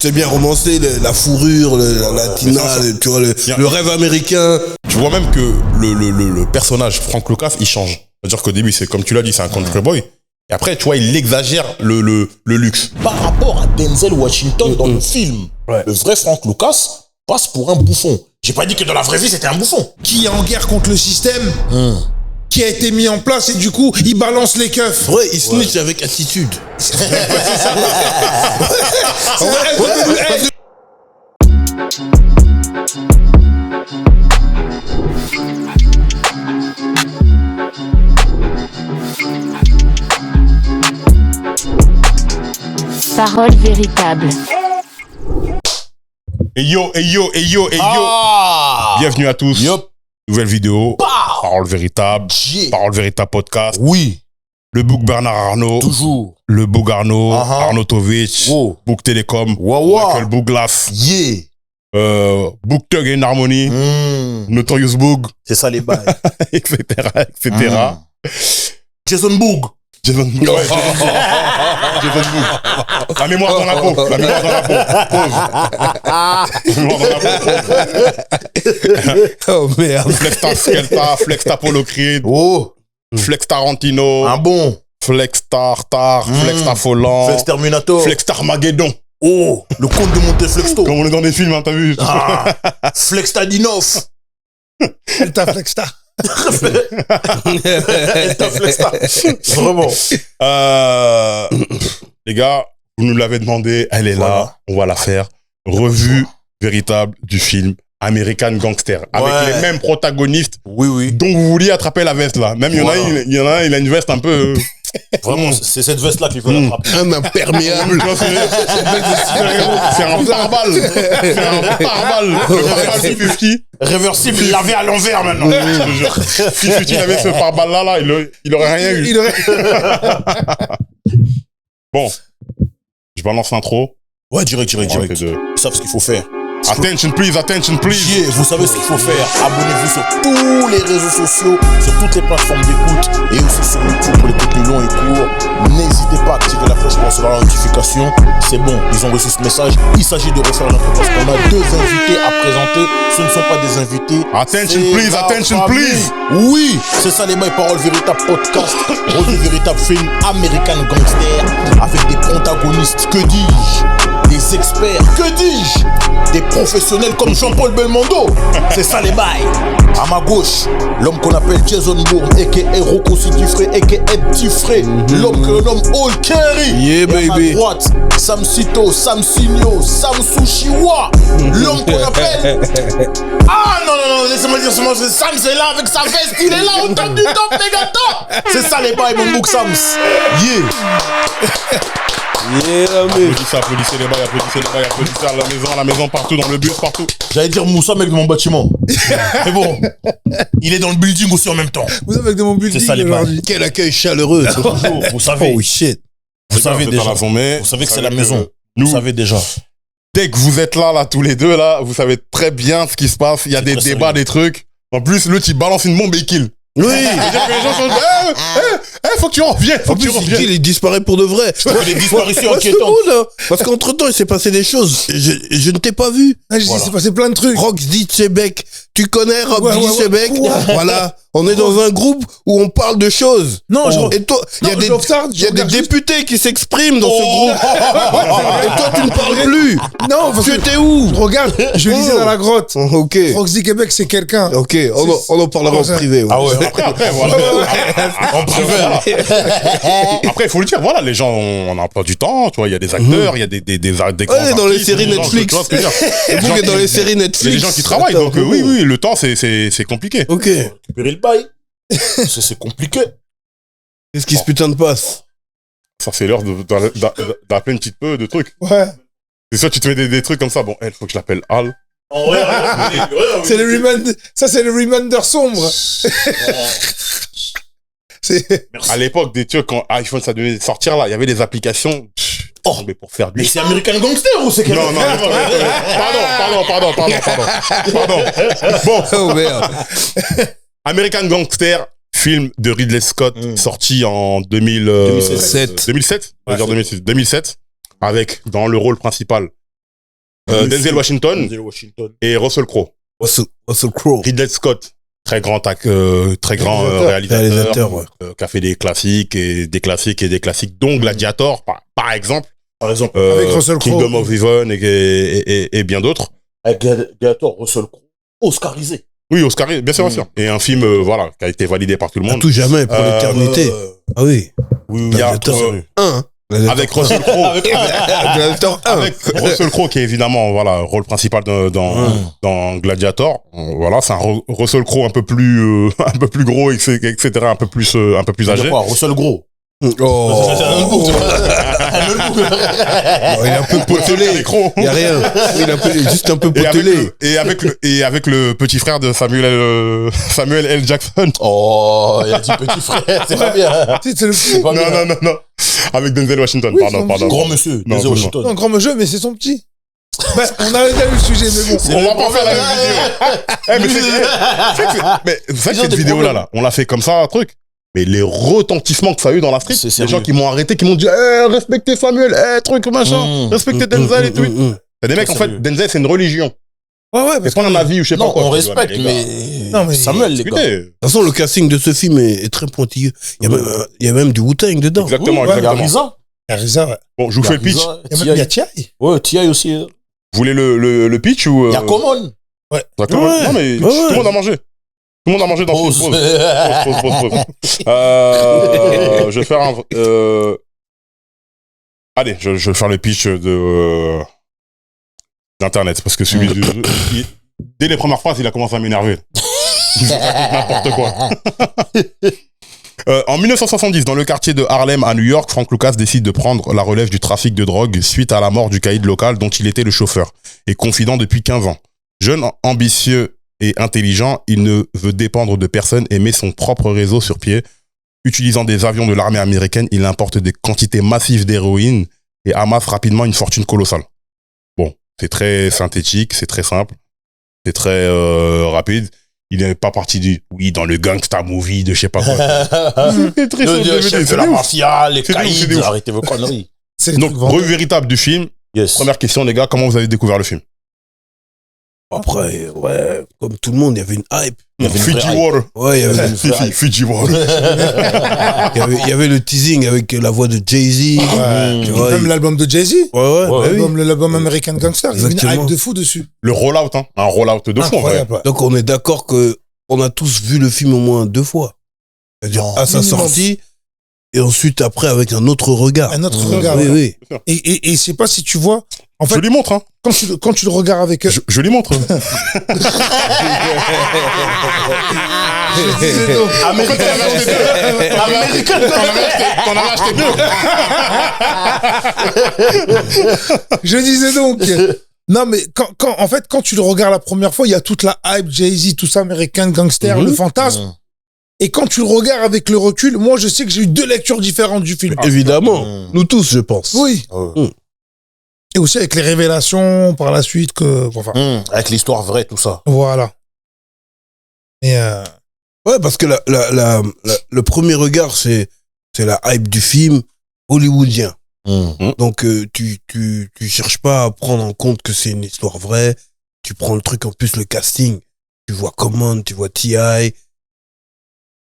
C'est bien romancé, la fourrure, la latina, tu vois, le rêve américain. Tu vois même que le personnage, Frank Lucas, il change. C'est-à-dire qu'au début, c'est comme tu l'as dit, c'est un country boy. Et après, tu vois, il exagère le luxe. Par rapport à Denzel Washington dans le film, le vrai Frank Lucas passe pour un bouffon. J'ai pas dit que dans la vraie vie, c'était un bouffon. Qui est en guerre contre le système, qui a été mis en place et du coup, il balance les keufs. Ouais, il snitch avec attitude. Parole véritable. Et yo. Bienvenue à tous. Yup. Nouvelle vidéo. Parole véritable. Parole véritable podcast. Oui. Le Book Bernard Arnault. Toujours. Le Book Arnault. Arnaud Tovich. Wow. Book Télécom. Wawa. Le Book Glass. Yeah. Book Tug and Harmony. Notorious Book. C'est ça les bails. etc. Jason Boog. Jason Book. Ouais, Jason Book. La mémoire dans la peau. La mémoire dans la peau. Pause. La mémoire dans la peau. Oh merde. Flexta Skelta. Flexta Polo Creed. Oh. Flex Tarantino. Un bon. Flex Tartar. Flex Tafolan. Flex Terminator. Flex Tarmageddon. Oh. Le comte de Monteflexto. Comme on est dans des films, hein, t'as vu? Flex Tadinov. Elta Flexta. Elta Flexta. Vraiment. Les gars, vous nous l'avez demandé, elle est là, on va la faire. Revue véritable du film American Gangster. Avec les mêmes protagonistes dont vous vouliez attraper la veste là. Même il y en a un, il a une veste un peu... Vraiment, c'est cette veste là qu'il faut l'attraper. Un imperméable. C'est un pare-balles. C'est un pare-balles. Réversible, lavé à l'envers maintenant. Si Futi avait ce pare-balles là, il aurait rien eu. Bon, je balance l'intro. Ouais, direct. Ils savent ce qu'il faut faire. Attention please. Yeah, vous savez ce qu'il faut faire. Abonnez-vous sur tous les réseaux sociaux, sur toutes les plateformes d'écoute et aussi sur YouTube pour les contenus longs et courts. N'hésitez pas à activer la cloche pour recevoir la notification. C'est bon, ils ont reçu ce message. Il s'agit de refaire notre parce qu'on a deux invités à présenter. Ce ne sont pas des invités. Attention please. Oui, c'est ça les mails Parole Véritable Podcast. Revue véritable film American Gangster avec des protagonistes, que dis-je, des experts, que dis-je, des professionnels comme Jean-Paul Belmondo. C'est ça les bails. À ma gauche, l'homme qu'on appelle Jason Bourne, a.k.a. Rocco Siffré, a.k.a. Petit Fré, l'homme que l'on nomme All Kerry. Yeah, et baby. à ma droite, Sam Sito, Sam Signo, Sam Sushiwa, l'homme qu'on appelle... Ah non, laissez-moi dire Sam, c'est là avec sa veste, il est là au top du top, méga top. C'est ça les bails, mon book Sams. Yeah. Applaudissez les bails, à la maison, partout, dans le bus, partout. J'allais dire Moussa, mec de mon bâtiment. Mais bon, il est dans le building aussi en même temps. Vous avez de mon building. C'est ça les bails. Quel accueil chaleureux. Vous savez. Oh shit. Vous savez déjà. Vous savez que c'est la maison. Vous savez déjà. Dès que vous êtes là, tous les deux, là, vous savez très bien ce qui se passe. Il y a des débats, des trucs. En plus, l'autre, il balance une bombe et il kill. Oui. C'est-à-dire que les gens sont faut que tu reviennes, Il disparaît pour de vrai. Des disparitions C'est inquiétantes. cool, hein. Parce qu'entre temps, il s'est passé des choses. Je ne t'ai pas vu. Il s'est passé plein de trucs. Rox Ditsebek. Tu connais Rox Ouais. Ditsebek? Voilà. On est dans un groupe où on parle de choses. Non, Et toi, il y a des députés qui s'expriment dans ce groupe. Et toi, tu ne parles plus. Non, parce Tu que étais où? regarde, je lisais dans la grotte. Ok. Roxy Québec, c'est quelqu'un. Ok, on en parlera en privé. Ouais. Ah ouais, après, voilà. En privé. Après, il faut le dire, voilà, les gens, on a pas du temps, tu vois, il y a des acteurs, il y a des grands Ouais, dans les artistes, séries des gens, Netflix. tu vois ce que je veux dire. Le bouc est dans les séries Il y a Netflix. des gens qui travaillent, donc oui, le temps, c'est compliqué. Ok. Récupérer le bail. C'est compliqué. Qu'est-ce qui se putain de passe? Ça, c'est l'heure d'appeler une petite peu de trucs. Ouais. C'est ça, tu te mets des trucs comme ça, bon, il faut que je l'appelle Al. C'est le reminder. Ça, c'est le reminder sombre. À l'époque, quand iPhone, ça devait sortir là, il y avait des applications. Mais pour faire Mais du... c'est American Gangster ou c'est quel... Non, pardon. Bon. Oh merde. American Gangster, film de Ridley Scott, sorti en 2007. 2007 Ouais. 2007, avec, dans le rôle principal, Denzel Washington et Russell Crowe. Russell Crowe. Ridley Scott, très grand réalisateur, ouais. qui a fait des classiques, dont Gladiator, par exemple. Avec Russell Crowe. Kingdom of Heaven et bien d'autres. Avec Gladiator, Russell Crowe, oscarisé. Oui, Oscar, bien sûr, bien sûr. Et un film, voilà, qui a été validé par tout le À monde. tout jamais, pour l'éternité. Ah oui. Il y a Un. avec Russell Crowe. Gladiator 1. Avec Russell Crowe, qui est évidemment, voilà, rôle principal dans Gladiator. Voilà, c'est un Russell Crowe un peu plus gros, etc., un peu plus âgé. Quoi, Russell Gros. Oh. Non, il est un peu potelé. Il y a rien. Il est juste un peu potelé. Et avec le petit frère de Samuel L. Jackson. Oh, il a dit petit frère, c'est pas bien. C'est le petit. Non. Avec Denzel Washington, Oui, pardon. Grand monsieur, Non, Denzel Washington. Non, grand monsieur, mais c'est son petit. Bah, on a déjà eu le sujet, mais bon. On va pas faire la même vidéo. Mais vous savez que cette vidéo-là, là, on l'a fait comme ça, un truc. Mais les retentissements que ça a eu dans la street, C'est les sérieux. gens qui m'ont arrêté, qui m'ont dit respectez Samuel, truc machin, respectez Denzel et tout. C'est des mecs, en fait, sérieux. Denzel, c'est une religion. Ouais, C'est pas un avis ou je sais pas Non, quoi. on Tu vois, respecte, les gars, mais. Non, mais- Samuel, les gars. écoutez, De toute façon, le casting de ce film est très pointilleux. Il y a même du Wu-Tang dedans. Exactement, Oui, ouais, exactement. Il y a Riza. Il y a Riza, ouais. Bon, je vous fais le pitch. Il y a T.I. Ouais, T.I. aussi. Vous voulez le pitch ou Il y a Common. D'accord. Ouais. Non, mais Ouais. tout le monde a mangé. Tout le monde a mangé dans ce Pause. film. Pause. Je vais faire un. Allez, je vais faire le pitch d'Internet parce que dès les premières phrases, il a commencé à m'énerver. Il raconte n'importe quoi. En 1970, dans le quartier de Harlem à New York, Frank Lucas décide de prendre la relève du trafic de drogue suite à la mort du caïd local dont il était le chauffeur et confident depuis 15 ans. Jeune, ambitieux et intelligent, il ne veut dépendre de personne et met son propre réseau sur pied. Utilisant des avions de l'armée américaine, il importe des quantités massives d'héroïne et amasse rapidement une fortune colossale. Bon, c'est très synthétique, c'est très simple, c'est très rapide. Il n'est pas parti du dans le gangsta movie de je sais pas quoi. C'est très simple, Le chef de la mafia, les C'est de ouf, c'est de caïds, ouf. arrêtez vos conneries. C'est les Donc, trucs vendus. revue véritable du film. Yes. Première question, les gars, comment vous avez découvert le film? Après, ouais, comme tout le monde, il y avait une hype. Il y avait une Fiji vraie Water. Ouais, il Fiji Water. y avait le teasing avec la voix de Jay-Z. Tu vois, Même l'album de Jay-Z. ouais, bah oui. L'album American Gangster. Il y a une Exactement. hype de fou dessus. Le rollout, hein. Un rollout de fou, en vrai. Incroyable. Donc on est d'accord que on a tous vu le film au moins 2 fois. C'est-à-dire Non. à sa Minimum. sortie et ensuite après avec un autre regard. Un autre regard. Oui, oui. Et je sais pas si tu vois, en Je fait, lui montre, hein. quand tu le regardes avec eux, Je lui montre. T'en avais acheté deux. je disais donc. Non, mais quand tu le regardes la première fois, il y a toute la hype, Jay-Z, tout ça, American Gangster, le fantasme. Et quand tu le regardes avec le recul, moi, je sais que j'ai eu 2 lectures différentes du film. Évidemment, nous tous, je pense. Oui. Et aussi avec les révélations par la suite que, enfin, Avec l'histoire vraie, tout ça. voilà. Et Ouais, parce que le premier regard, c'est la hype du film hollywoodien. Donc tu cherches pas à prendre en compte que c'est une histoire vraie. Tu prends le truc, en plus le casting. Tu vois Common, tu vois T.I.,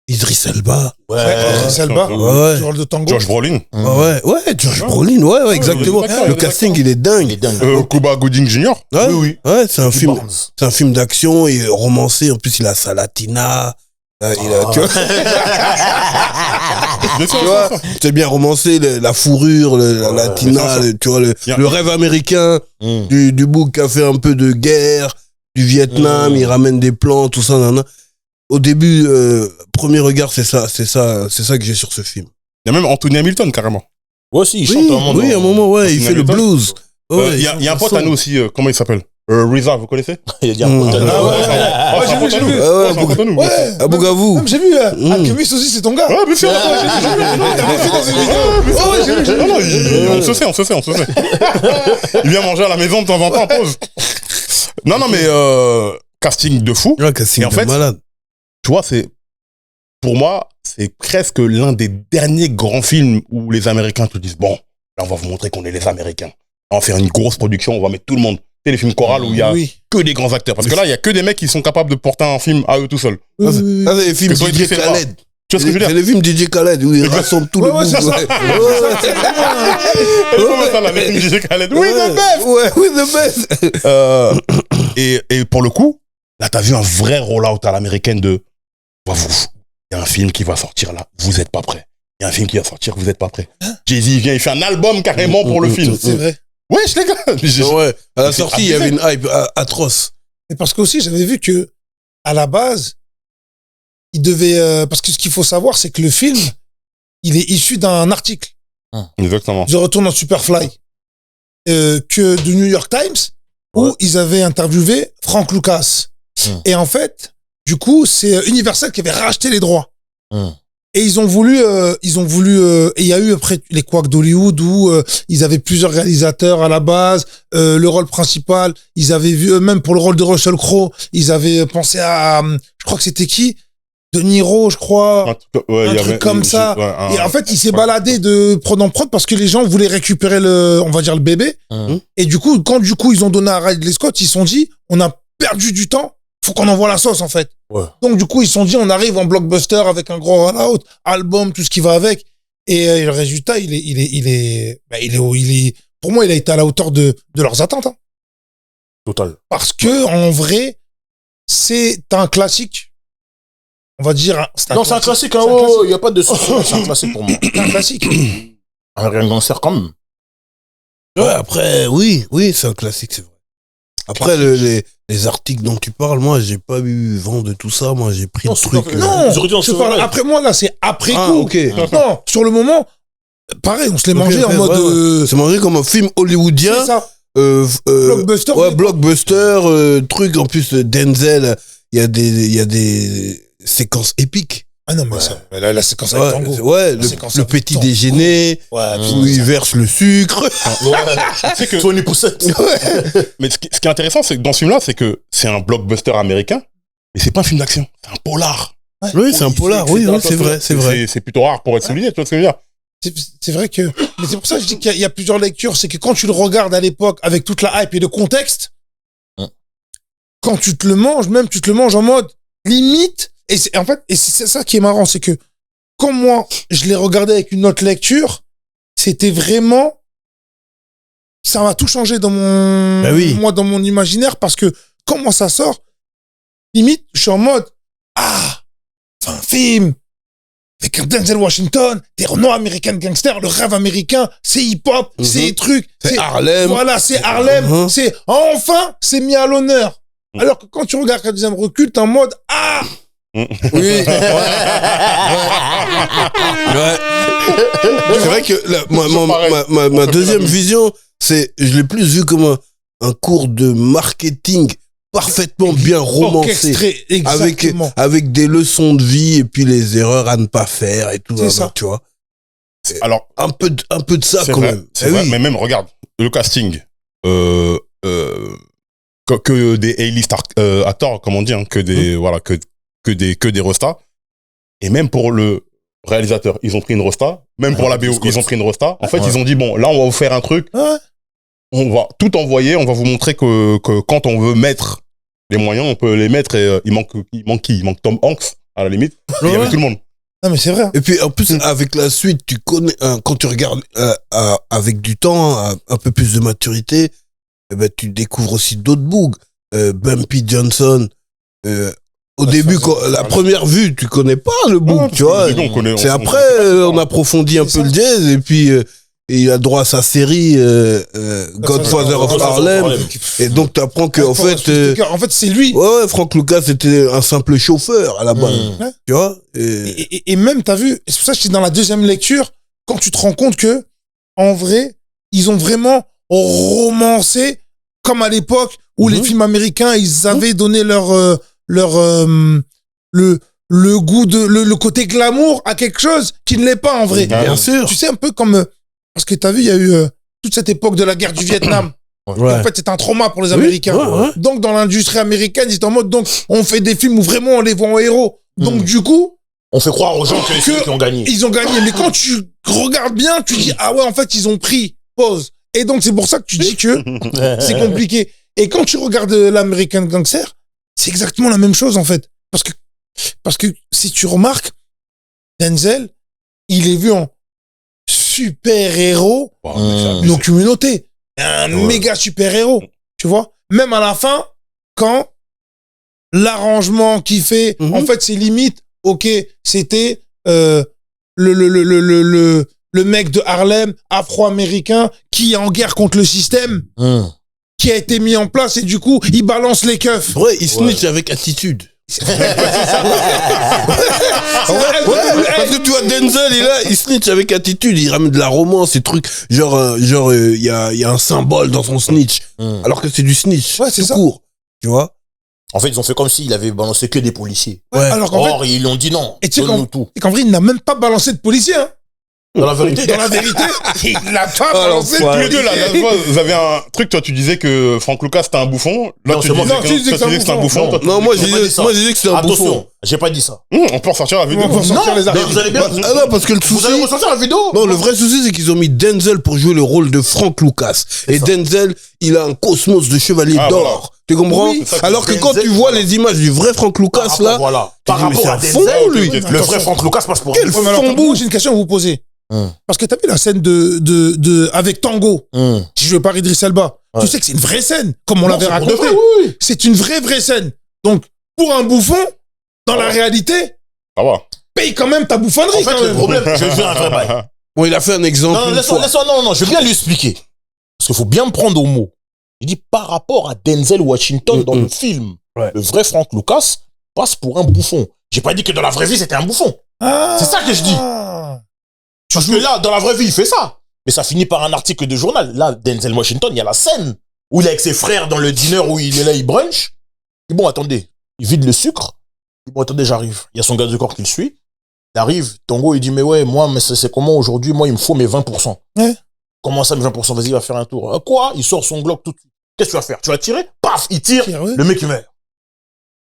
Idris Elba. Idris Elba, Ouais. du rôle de Tango. George Brolin. Ouais, George Brolin, ouais, exactement. d'accord, Le casting, il est dingue. Il est dingue. Cuba Gooding Jr. Ouais, ouais, c'est un Ricky film, Barnes. c'est un film d'action et romancé. En plus, il a sa latina. Il a, tu vois, tu vois, c'est bien romancé, la fourrure, la latina, tu vois, le rêve américain du bouc qui a fait un peu de guerre, du Vietnam, il ramène des plans, tout ça, nanana. Au début, premier regard, c'est ça que j'ai sur ce film. Il y a même Anthony Hamilton, carrément. Ouais, si, il chante Oui, un moment. oui, à un moment, ouais, il Anthony fait le Hamilton. blues. Ouais, Il y a un pote à nous aussi, comment il s'appelle? Riza, vous connaissez? Il a dit un pote à nous. Ah, c'est un pote à nous. ouais, C'est un pote à nous. Ouais. À Bougavou. Même j'ai vu, Alchemist aussi, c'est ton gars. Ouais, bien sûr. On se sait. Il vient manger à la maison de temps en temps en pause. Non, mais casting de fou. Ouais, casting Et en de fait, malade. Tu vois, pour moi, c'est presque l'un des derniers grands films où les Américains te disent, bon, là, on va vous montrer qu'on est les Américains. On va faire une grosse production, on va mettre tout le monde. les films chorales où il y a que des grands acteurs. Parce que là, il y a que des mecs qui sont capables de porter un film à eux tout seuls. Ça, c'est les films DJ Khaled. Tu vois ce que je veux dire? C'est les films DJ Khaled où ils rassemblent tout le monde. C'est ça. Les films DJ Khaled. Oui, the best. Ouais, oui, the best. Et pour le coup, là, t'as vu un vrai roll-out à l'américaine de, il y a un film qui va sortir là, vous êtes pas prêts. Il y a un film qui va sortir, vous êtes pas prêts. Jay-Z vient, il fait un album carrément pour le film. C'est vrai. Wesh, les gars. Ouais, à la sortie, il y avait une hype atroce. Mais parce qu'aussi, j'avais vu que, à la base, il devait, parce que ce qu'il faut savoir, c'est que le film, il est issu d'un article. Exactement. Je retourne en Superfly, que du New York Times, où ils avaient interviewé Frank Lucas. Et en fait, du coup, c'est Universal qui avait racheté les droits. Et ils ont voulu, et il y a eu après les couacs d'Hollywood où ils avaient plusieurs réalisateurs à la base, le rôle principal, ils avaient vu, même pour le rôle de Russell Crowe, ils avaient pensé à, je crois que c'était qui? De Niro, je crois. Un truc comme ça. Et en fait, il s'est baladé de prod en prod parce que les gens voulaient récupérer on va dire le bébé. Et du coup, quand ils ont donné à Ridley Scott, ils se sont dit, on a perdu du temps, faut qu'on envoie la sauce, en fait. Donc, du coup, ils se sont dit, on arrive en blockbuster avec un gros rollout, album, tout ce qui va avec. Et le résultat, pour moi, il a été à la hauteur de leurs attentes. Hein. Total. Parce que, en vrai, c'est un classique. On va dire. C'est un classique, hein. Il n'y a pas de souci. C'est un classique pour moi. C'est un classique. Un Gangster, quand même. Ouais, après, oui, c'est un classique, c'est vrai. Après, les articles dont tu parles, moi, j'ai pas eu vent de tout ça. Moi, j'ai pris le truc. Non, je parle après moi, là, c'est après coup. Ok. Non, sur le moment, pareil, on se l'est mangé en mode. C'est mangé comme un film hollywoodien. C'est ça. Blockbuster. Ouais, blockbuster, truc. En plus, Denzel, il y a des séquences épiques. Ah non, mais ça, la séquence avec Tango. Ouais, le petit déjeuner, où il verse le sucre. C'est que Tony Poussette. Mais ce qui est intéressant, c'est que dans ce film-là, c'est que c'est un blockbuster américain, mais c'est pas un film d'action, c'est un polar. Oui, c'est un polar. Oui, c'est vrai, c'est vrai. C'est plutôt rare pour être souligné, tu vois ce que je veux dire? C'est vrai que, mais c'est pour ça que je dis qu'il y a plusieurs lectures. C'est que quand tu le regardes à l'époque avec toute la hype et le contexte, quand tu te le manges, tu te le manges en mode limite. Et c'est ça qui est marrant, c'est que quand moi je l'ai regardé avec une autre lecture, c'était vraiment, ça m'a tout changé dans moi dans mon imaginaire, parce que quand moi ça sort, limite je suis en mode c'est un film avec un Denzel Washington, des renoms American Gangster, le rêve américain, c'est hip-hop, c'est des trucs, c'est Harlem. Voilà, c'est Harlem, c'est enfin c'est mis à l'honneur. Alors que quand tu regardes le deuxième recul, t'es en mode oui. Ouais. C'est vrai que ma deuxième vision, je l'ai plus vu comme un cours de marketing parfaitement bien romancé, avec des leçons de vie et puis les erreurs à ne pas faire et tout ça, tu vois. Alors un peu de ça quand même. C'est vrai, mais même regarde le casting. Que des A-list acteurs, comme on dit, hein, que des rostas. Et même pour le réalisateur, ils ont pris une rosta. Même pour la BO, ils ont pris une rosta. En fait, ils ont dit, bon, là, on va vous faire un truc. On va tout envoyer. On va vous montrer que quand on veut mettre les moyens, on peut les mettre. Et il manque qui? Il manque Tom Hanks, à la limite. Il y avait tout le monde. Non, mais c'est vrai. Et puis, en plus, avec la suite, tu connais, quand tu regardes avec du temps, un peu plus de maturité, eh ben, tu découvres aussi d'autres bougs. Bumpy Johnson, au début, la première vue, tu connais pas le book, tu vois. C'est après, on approfondit un peu le jazz, et puis il a droit à sa série Godfather of Harlem. Et donc, tu apprends que, en fait, c'est lui. Ouais, Frank Lucas, c'était un simple chauffeur à la base. Tu vois. Et même, t'as vu, c'est pour ça que je dis dans la deuxième lecture, quand tu te rends compte que, en vrai, ils ont vraiment romancé, comme à l'époque où les films américains, ils avaient donné le goût le côté glamour à quelque chose qui ne l'est pas en vrai. Bien sûr. Tu sais, un peu comme, parce que t'as vu, il y a eu toute cette époque de la guerre du Vietnam. Ouais. En fait, c'est un trauma pour les Américains. Ouais. Donc, dans l'industrie américaine, ils étaient en mode, donc, on fait des films où vraiment on les voit en héros. Donc, du coup, on fait croire aux gens qu'ils ont gagné. Ils ont gagné. Mais quand tu regardes bien, tu dis, ah ouais, en fait, ils ont pris pause. Et donc, c'est pour ça que tu dis que c'est compliqué. Et quand tu regardes l'American Gangster, c'est exactement la même chose, en fait. Parce que si tu remarques, Denzel, il est vu en super-héros non communauté. Un méga super-héros. Tu vois? Même à la fin, quand l'arrangement qu'il fait, en fait, c'est limite, ok, c'était le mec de Harlem, afro-américain, qui est en guerre contre le système, qui a été mis en place, et du coup, il balance les keufs. Ouais, il snitch avec attitude. Parce que tu vois, Denzel, il snitch avec attitude, il ramène de la romance, ces trucs, genre, il y a un symbole dans son snitch, alors que c'est du snitch. Ouais, c'est ça. Court, tu vois. En fait, ils ont fait comme s'il avait balancé que des policiers. Ouais, alors qu'en fait, ils ont dit non. et tu sais tout. qu'en vrai, il n'a même pas balancé de policier, hein. Dans la vérité, il n'a pas balancé de Tous les deux, policier. là, la fois, vous avez un truc, toi, tu disais que Frank Lucas, c'était un bouffon. Là, Non, tu c'est moi. disais Non, que tu disais que c'était un bouffon. Toi, tu Non, moi, j'ai pas dit ça. j'ai dit que c'était un bouffon. Attention, j'ai pas dit ça. On peut ressortir la vidéo. On peut sortir les archives. Vous allez bien. Ah non, parce que le Vous souci... allez ressortir la vidéo. Non, le vrai souci, c'est qu'ils ont mis Denzel pour jouer le rôle de Frank Lucas. Et Denzel, il a un cosmos de chevalier Ah, d'or. voilà. Tu comprends? Oui, Alors que Denzel, quand tu vois les images du vrai Frank Lucas, là, voilà. tu Par dis, mais rapport à c'est un fond, Denzel, lui. le vrai Frank Lucas passe pour Quel un Ouais, mais alors, fambou. moi, j'ai une question à vous poser. Parce que t'as vu la scène avec Tango, si je veux pas Idriss Elba. Ouais. Tu sais que c'est une vraie scène, comme on l'avait c'est pour raconté. de vrai, oui. C'est une vraie scène. Donc, pour un bouffon, dans la réalité, Ça va. paye quand même ta bouffonnerie. En fait, quand le même. problème, je vais faire un vrai bail. Bon, il a fait un exemple. Non, une laisse-moi, fois. non, je vais bien lui expliquer. Parce qu'il faut bien me prendre au mot. Il dit par rapport à Denzel Washington dans le film, Ouais. le vrai Frank Lucas passe pour un bouffon. J'ai pas dit que dans la vraie vie, c'était un bouffon. Ah. C'est ça que je dis. Parce que là, dans la vraie vie, il fait ça. Mais ça finit par un article de journal. Là, Denzel Washington, il y a la scène où il est avec ses frères dans le dîner où il est là, il brunch. Il dit, bon, attendez. Il vide le sucre. Il dit, bon, attendez, j'arrive. Il y a son gars de corps qui le suit. Il arrive. Tango, il dit, mais ouais, moi, mais c'est comment aujourd'hui? Moi, il me faut mes 20%. Ouais. Comment ça, mes 20%? Vas-y, il va faire un tour. Quoi? Il sort son Glock tout de suite. Qu'est-ce que tu vas faire? Tu vas tirer? Paf, il tire. Ouais. Le mec, il meurt.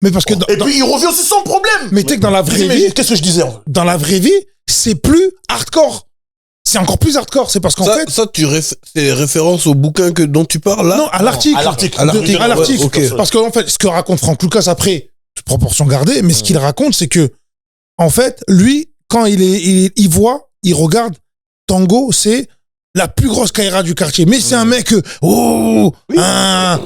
Mais parce que Et puis, il revient aussi sans problème. mais tu sais que dans la vraie vie, Qu'est-ce que je disais? En fait dans la vraie vie, c'est plus hardcore. C'est encore plus hardcore. C'est parce qu'en fait, Ça, c'est référence au bouquin dont tu parles, là? non, à l'article. À l'article. À l'article. À l'article. Ouais, ok. Parce qu'en fait, ce que raconte Frank Lucas après, proportion gardée, mais ce qu'il raconte, c'est que, en fait, lui, quand il voit, il regarde, Tango, c'est la plus grosse caïra du quartier. Mais c'est un mec,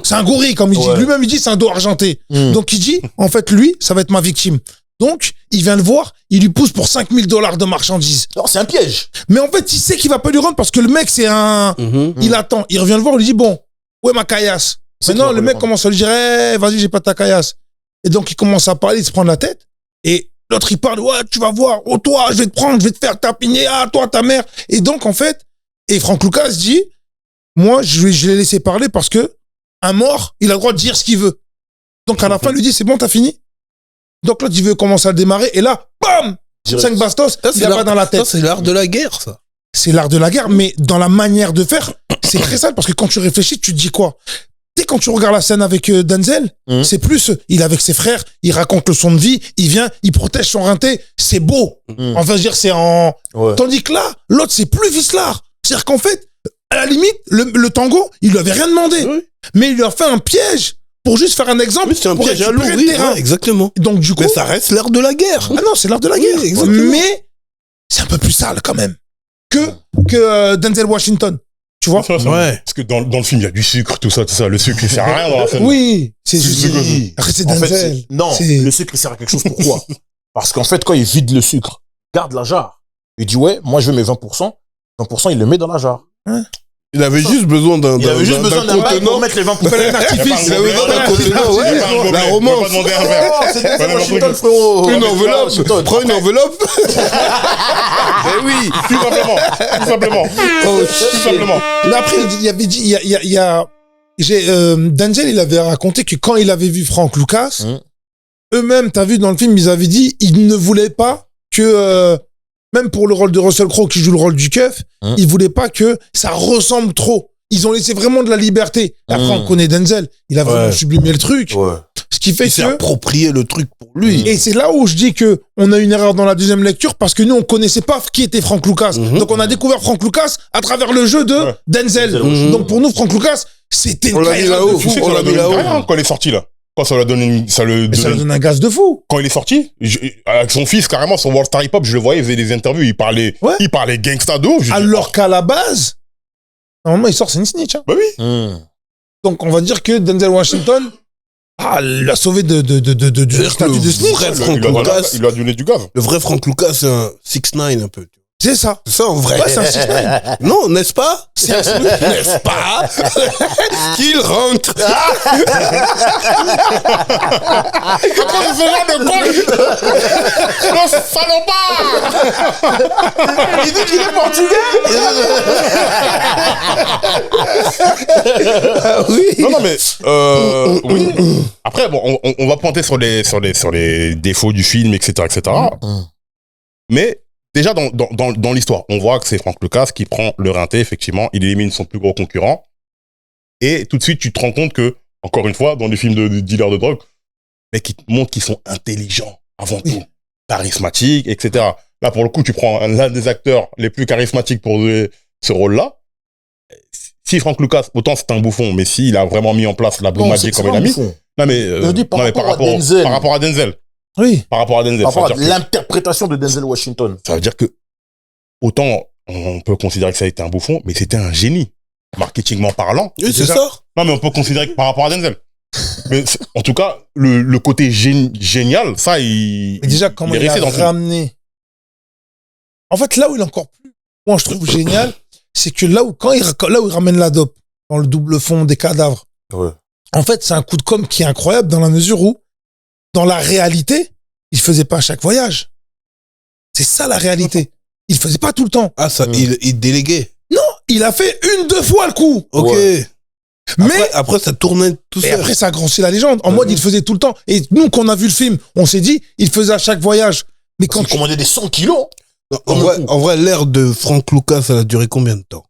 c'est un gorille, comme il dit. Ouais. Lui-même, il dit, c'est un dos argenté. Donc, il dit, en fait, lui, ça va être ma victime. Donc, il vient le voir, il lui pousse pour $5 000 de marchandises. Non, c'est un piège. Mais en fait, il sait qu'il va pas lui rendre parce que le mec, c'est un... Il attend. Il revient le voir, il lui dit, bon, où est ma caillasse? C'est Maintenant, qu'il va le pas mec lui commence à lui dire, hey, vas-y, j'ai pas ta caillasse. Et donc, il commence à parler, il se prend la tête. Et l'autre, il parle, ouais, tu vas voir, oh, toi, je vais te prendre, je vais te faire tapiner, ah, toi, ta mère. Et donc, en fait, et Frank Lucas dit, moi, je l'ai laissé parler parce que un mort, il a le droit de dire ce qu'il veut. Donc, à la fin, il lui dit, c'est bon, t'as fini? Donc, l'autre, il veut commencer à le démarrer. Et là, bam! 5 bastos, Ça, il a pas dans la Ça, tête. c'est l'art de la guerre, ça. C'est l'art de la guerre, mais dans la manière de faire, c'est très sale parce que quand tu réfléchis, tu te dis quoi? Tu sais, quand tu regardes la scène avec Denzel, c'est plus, il est avec ses frères, il raconte le son de vie, il vient, il protège son rinté, c'est beau. Enfin, je veux dire, c'est en... Ouais. Tandis que là, l'autre, c'est plus vicelard. C'est-à-dire qu'en fait, à la limite, le Tango, il lui avait rien demandé. Oui. Mais il lui a fait un piège pour juste faire un exemple. Mais c'est un pour piège à récupérer loup, le oui, terrain. ouais, exactement. Donc, du coup... Mais ça reste l'art de la guerre. Ah non, c'est l'art de la guerre. Oui, exactement. Mais c'est un peu plus sale quand même que Denzel Washington. Tu vois? Ouais. Parce que dans le film, il y a du sucre, tout ça. Le sucre, il sert à rien dans la scène. Oui, c'est C'est quoi, ça? Après, c'est En fait, Denzel. non, C'est- le sucre, il sert à quelque chose. Pourquoi? Parce qu'en fait, quand il vide le sucre, garde la jarre. Il dit, ouais, moi, je veux mes 20%. 20%, il le met dans la jarre. Il avait juste besoin d'un Il avait juste besoin d'un bail pour contenant. mettre les 20%. Il fallait un artifice. Il avait besoin d'un contenant, ouais. Il y a pas un gobelet, La il va romance. pas demander un verre. Oh, c'est Denzel Voilà, Washington, un truc. frérot. Une Washington. enveloppe. Prends une enveloppe. Eh oui. Tout simplement. Tout simplement. Tout simplement. Mais après, il avait dit, Denzel, il avait raconté que quand il avait vu Frank Lucas, eux-mêmes, t'as vu dans le film, ils avaient dit, ils ne voulaient pas que, même pour le rôle de Russell Crowe qui joue le rôle du keuf, ils voulaient pas que ça ressemble trop. Ils ont laissé vraiment de la liberté. Après, on connaît Denzel. Il a vraiment sublimé le truc. Ouais. Ce qui fait Il s'est que... approprié le truc pour lui. Et c'est là où je dis que on a une erreur dans la deuxième lecture parce que nous, on connaissait pas qui était Frank Lucas. Donc, on a découvert Frank Lucas à travers le jeu de Denzel. Denzel, Donc, pour nous, Frank Lucas, C'était une On l'a mis carrière là-haut. de fou. Tu sais On qu'on l'a l'a mis donné une là-haut. carrière quand il est sorti, là. Quand ça lui a donné Mais ça lui donne un gaz de fou. Quand il est sorti, avec son fils, carrément, son World Star Hip Hop, je le voyais, il faisait des interviews, il parlait gangsta de ouf. Je dis, Alors qu'à la base, normalement, il sort, c'est une snitch. Hein. bah oui. Donc, on va dire que Denzel Washington l'a sauvé du statut de snitch. vrai Frank Il Lucas, lui a donné du gaz. le vrai Frank Lucas, c'est un 6ix9ine un peu. C'est ça. C'est ça en vrai. Ouais, c'est un 6ix9ine. Non, n'est-ce pas? C'est un 6ix9ine. N'est-ce pas? Qu'il rentre. Pourquoi ce genre de con? Le salopard! Il dit qu'il est portugais. Non, mais, oui. Après, bon, on va pointer sur les défauts du film, etc., etc. Mais, déjà, dans l'histoire, on voit que c'est Frank Lucas qui prend le rinté, effectivement. Il élimine son plus gros concurrent. Et tout de suite, tu te rends compte que, encore une fois, dans les films de dealers de drogue, mec, ils te montrent qu'ils sont intelligents, avant tout. Charismatiques, etc. Là, pour le coup, tu prends l'un des acteurs les plus charismatiques pour jouer ce rôle-là. Si Frank Lucas, autant c'est un bouffon, mais s'il a vraiment mis en place la Blue Magic comme il a mis. Non, mais, par rapport à Denzel. Par rapport à Denzel. Oui. Par rapport à Denzel. Par rapport ça à veut dire que- l'interprétation de Denzel Washington. ça veut dire que, autant on peut considérer que ça a été un bouffon, mais c'était un génie. Marketingment parlant. Oui, c'est Déjà- ça. Non, mais on peut considérer que par rapport à Denzel. Mais en tout cas, le côté génial, ça, il. Mais déjà, comment il est il a resté dans le film. ramené. En fait, là où il est encore plus, moi, je trouve génial, c'est que là où il ramène la dope, dans le double fond des cadavres, Ouais. en fait, c'est un coup de com' qui est incroyable dans la mesure où, dans la réalité, il faisait pas à chaque voyage. C'est ça la réalité. Il faisait pas tout le temps. Ah, ça, il déléguait. Non, il a fait 1-2 fois le coup. Ok. Ouais. Mais Après, ça tournait tout et seul. après, ça a grandi la légende. En mode, il faisait tout le temps. Et nous, quand on a vu le film, on s'est dit, il faisait à chaque voyage. Mais quand Il commandait des 100 kilos. Non, en vrai, l'ère de Frank Lucas, ça a duré combien de temps?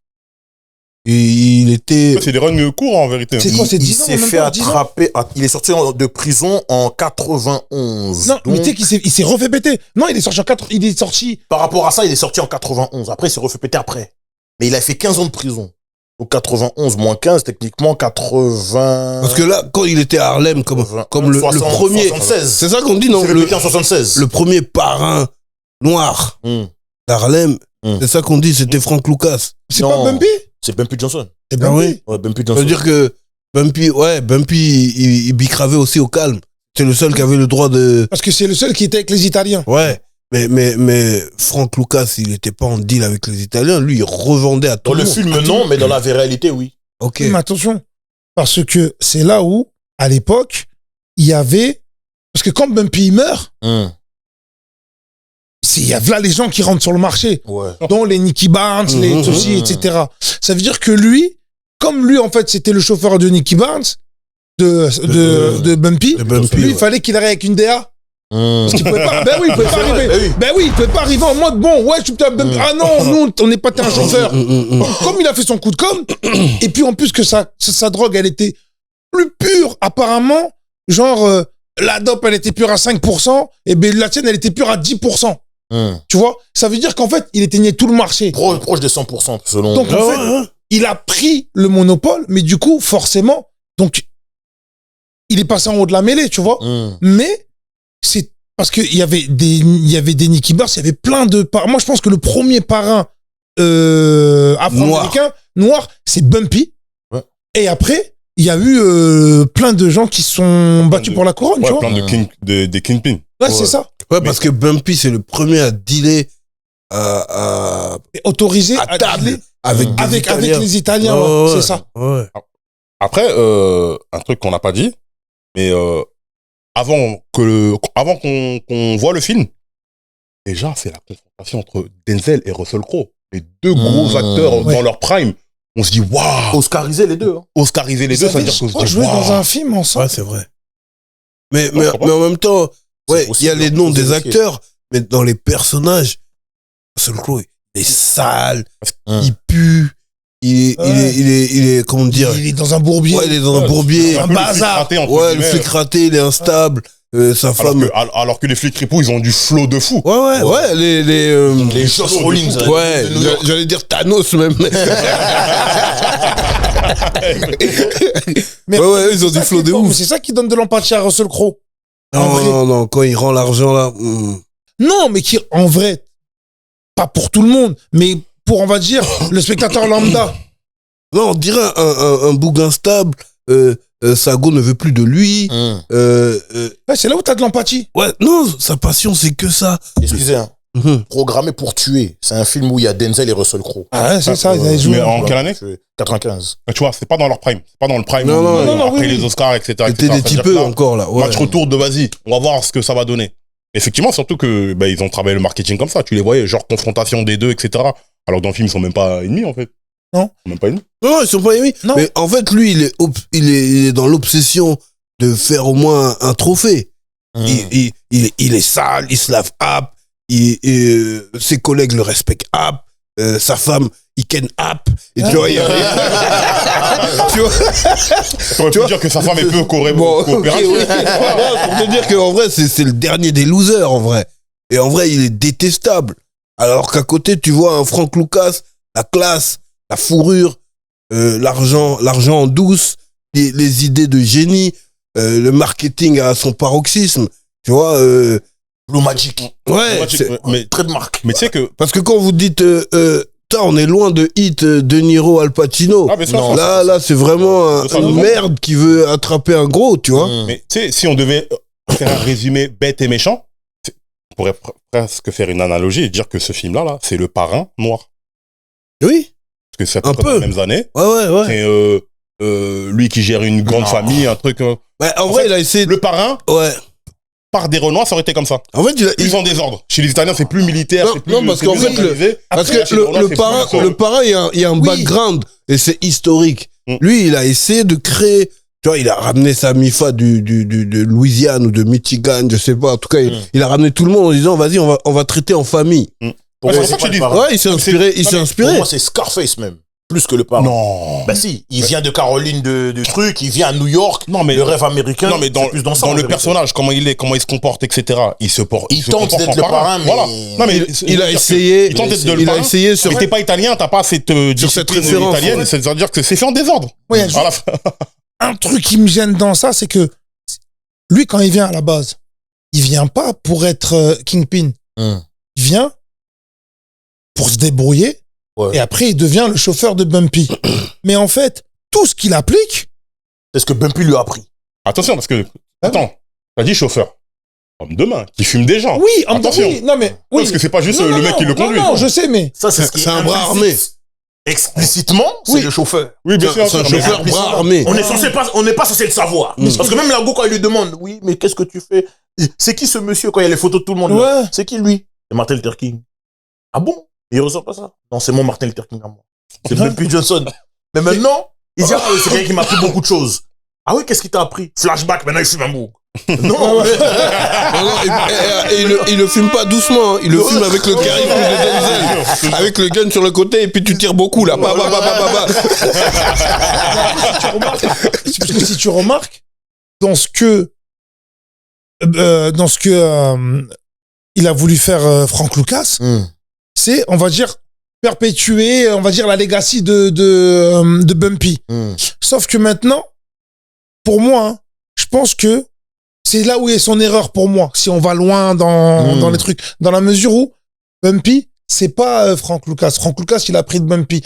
Et il était. C'est des runs courts, en vérité. C'est quoi, c'est Il 10 ans, s'est même fait pas, 10 ans? attraper. Il est sorti de prison en 91. Non, mais Donc, tu sais qu'il s'est refait péter. Non, il est sorti en 4, il est sorti. par rapport à ça, il est sorti en 91. Après, il s'est refait péter après. Mais il a fait 15 ans de prison. Donc 91 moins 15, techniquement 80. Parce que là, quand il était à Harlem, comme le 60, premier. 76. C'est ça qu'on dit, non? Il s'est fait péter en 76. Le premier parrain noir d'Harlem, c'est ça qu'on dit, c'était Frank Lucas. C'est Non. pas Bumpy? C'est Bumpy Johnson. C'est Ah Bumpy. oui? Ouais, Bumpy Ça Johnson. veut dire que Bumpy, il bicravait aussi au calme. C'est le seul qui avait le droit de. Parce que c'est le seul qui était avec les Italiens. Ouais. Mais Frank Lucas, il était pas en deal avec les Italiens. Lui, il revendait à tout Dans le le monde. film, non, mais dans la réalité, oui. Ok. Mais attention. Parce que c'est là où, à l'époque, il y avait. Parce que quand Bumpy meurt, il y a là les gens qui rentrent sur le marché. Ouais. Dont les Nicky Barnes, les ceci, etc. Ça veut dire que lui, comme lui, en fait, c'était le chauffeur de Nicky Barnes, de Bumpy, de Bumpy, lui, ouais. il fallait qu'il arrive avec une DA. Parce qu'il pouvait pas. Ben oui, il pouvait pas arriver. Ben oui, il pouvait pas arriver en mode bon, ouais, je suis peut-être Bumpy. Ah non, nous, on n'est pas un chauffeur. Comme il a fait son coup de com, et puis en plus que sa drogue, elle était plus pure, apparemment, genre, la dope, elle était pure à 5%, et ben la tienne, elle était pure à 10%. Tu vois? Ça veut dire qu'en fait, il éteignait tout le marché. Proche des 100%, selon. Donc, en fait, il a pris le monopole, mais du coup, forcément, donc, il est passé en haut de la mêlée, tu vois. Mais, c'est parce qu'il y avait des Nicky Barnes, il y avait plein de parrains. Moi, je pense que le premier parrain afro-américain, noir, c'est Bumpy. Ouais. Et après, il y a eu plein de gens qui sont battus pour la couronne, tu Ouais, vois. plein des Kingpin. Ouais, c'est ça. Ouais, parce que Bumpy, c'est le premier à dealer à Et autorisé à table dealer avec des avec Italiens. les Italiens, Ouais, ouais, ouais. c'est ça. Ouais. Après, un truc qu'on n'a pas dit, mais avant qu'on voit le film, déjà, c'est la confrontation entre Denzel et Russell Crowe. Les deux gros acteurs Ouais. dans leur prime. On se dit, waouh! Oscarisé les deux. Hein. Oscariser les Ils deux, ça veut avaient dire qu'on se pas dit, joué dans waouh! un film ensemble. Ouais, c'est vrai. Mais Ouais, en même temps, ouais, C'est il y a possible, les noms c'est des vérifié. acteurs, mais dans les personnages, Russell Crowe, il est sale, il pue, il est, comment dire, Il est dans un bourbier. ouais, il est dans un bourbier, un peu le bazar. flic raté, entre ouais, le guillemets. flic raté, il est instable, sa femme, Alors que les flics ripoux, ils ont du flow de fou. ouais, Les Josh Rollins. ouais, j'allais dire Thanos même. Mais Ouais, ils ont du flow de mais ouf. c'est ça qui donne de l'empathie à Russell Crowe. En vrai. Non, quand il rend l'argent là. Non, mais qui, en vrai, pas pour tout le monde, mais pour, on va dire, le spectateur lambda. Non, on dirait un bouc instable. Sago ne veut plus de lui. Ouais, c'est là où t'as de l'empathie. Ouais, non, sa passion, c'est que ça. Excusez, hein. Programmé pour tuer. C'est un film où il y a Denzel et Russell Crowe. Ah ouais, c'est ça, ils avaient joué. Mais en quelle année 95. Tu vois, c'est pas dans leur prime. C'est pas dans le prime. Non, après oui. les Oscars, etc. C'était des petits peu encore là. Ouais. Match retour de vas-y, on va voir ce que ça va donner. Effectivement, surtout que ils ont travaillé le marketing comme ça. Tu les voyais, genre confrontation des deux, etc. Alors que dans le film, ils sont même pas ennemis en fait. Non. Ils sont même pas ennemis. Non, ils sont pas aimés. Non. Mais en fait, lui, il est dans l'obsession de faire au moins un trophée. Il est sale, il se lave up, ses collègues le respectent up, sa femme, il ken up. Et tu vois, tu vois, On peut dire que sa femme est peu bon, coopérative. ok, oui. Pour te dire qu'en vrai, c'est le dernier des losers, en vrai. Et en vrai, il est détestable. Alors qu'à côté, tu vois un Frank Lucas, la classe, la fourrure, l'argent en douce, les idées de génie, le marketing à son paroxysme. Tu vois, Blue Magic. ouais. Mais Très de marque. tu sais que Parce que quand vous dites, on est loin de hit De Niro, Al Pacino. ah, mais ça, Non, ça, Là, c'est vraiment ça, une ça, merde qui veut attraper un gros, tu vois. mais tu sais, si on devait faire un résumé bête et méchant, on pourrait presque faire une analogie et dire que ce film-là, c'est le parrain noir. Oui. Parce que c'est à Un peu près peu. les mêmes années. Ouais. C'est lui qui gère une grande famille, un truc. Ouais, en En vrai, fait, il a essayé. Le parrain, Ouais. par des Renois, ça aurait été comme ça. En fait, Plus en désordre. Chez les Italiens, c'est plus militaire. Non, c'est plus, non, parce c'est qu'en plus fait, organisé. Parce Après, que chez les Renois, le c'est parrain, plus- il y a un Oui. background et c'est historique. Mm. Lui, il a essayé de créer. Tu vois, il a ramené sa MIFA de Louisiane ou de Michigan, je sais pas. En tout cas, il a ramené tout le monde en disant, vas-y, on va traiter en famille. Pour Ouais, moi, c'est ça que pas je le dis. parrain. Ouais, il s'est inspiré. Pour moi, c'est Scarface même. Plus que le parrain. Non. Bah si, il vient de Caroline de truc, il vient à New York. Non, mais- le rêve américain. Non, mais dans, c'est plus dans ça, dans en le vérité. personnage, comment il est, comment il se comporte, etc. Il se porte. Il se tente comporte d'être en le parrain, mais- Voilà. Non, mais Il a essayé. Il tente d'être le Il a parrain. essayé sur. Mais t'es pas italien, t'as pas cette cette discipline référence, italienne, ouais. c'est-à-dire que c'est fait en désordre. Ouais, À la fin. un truc qui me gêne dans ça, c'est que lui, quand il vient à la base, il vient pas pour être Kingpin. Il vient pour se débrouiller. Ouais. Et après, il devient le chauffeur de Bumpy. Mais en fait, tout ce qu'il applique, C'est ce que Bumpy lui a appris. Attention, parce que, attends, t'as dit chauffeur. Homme de main, qui fume des gens. oui, en Attention. oui, non mais oui. Parce que c'est pas juste Non, le non, mec qui le non, conduit. Non, je sais, mais Ça, c'est ce qui C'est un bras implicite. armé. Explicitement, c'est Oui. le chauffeur. Oui, bien sûr. C'est un mais- chauffeur bras armé. On n'est pas censé le savoir. Parce que même Lago, quand il lui demande, oui, mais qu'est-ce que tu fais? C'est qui ce monsieur quand il y a les photos de tout le monde? là Ouais. C'est qui lui? C'est Martin Luther King. Ah bon? Il ressort pas ça? Non, c'est mon Martin Luther King à moi. C'est Bumpy Johnson. Mais maintenant, il dit, ah, c'est quelqu'un qui m'a appris beaucoup de choses. Ah oui, qu'est-ce qu'il t'a appris? Flashback, maintenant il fume un bout. Non, mais- Non, il le fume pas doucement, hein. Il le fume avec le charisme de Denzel. Avec le gun sur le côté et puis tu tires beaucoup là. Bah. parce que si tu remarques, dans ce que il a voulu faire Frank Lucas, c'est, on va dire, perpétuer, on va dire, la legacy de Bumpy. Sauf que maintenant, pour moi, hein, je pense que c'est là où est son erreur pour moi, si on va loin dans les trucs. Dans la mesure où Bumpy, c'est pas Frank Lucas. Frank Lucas, il a pris de Bumpy.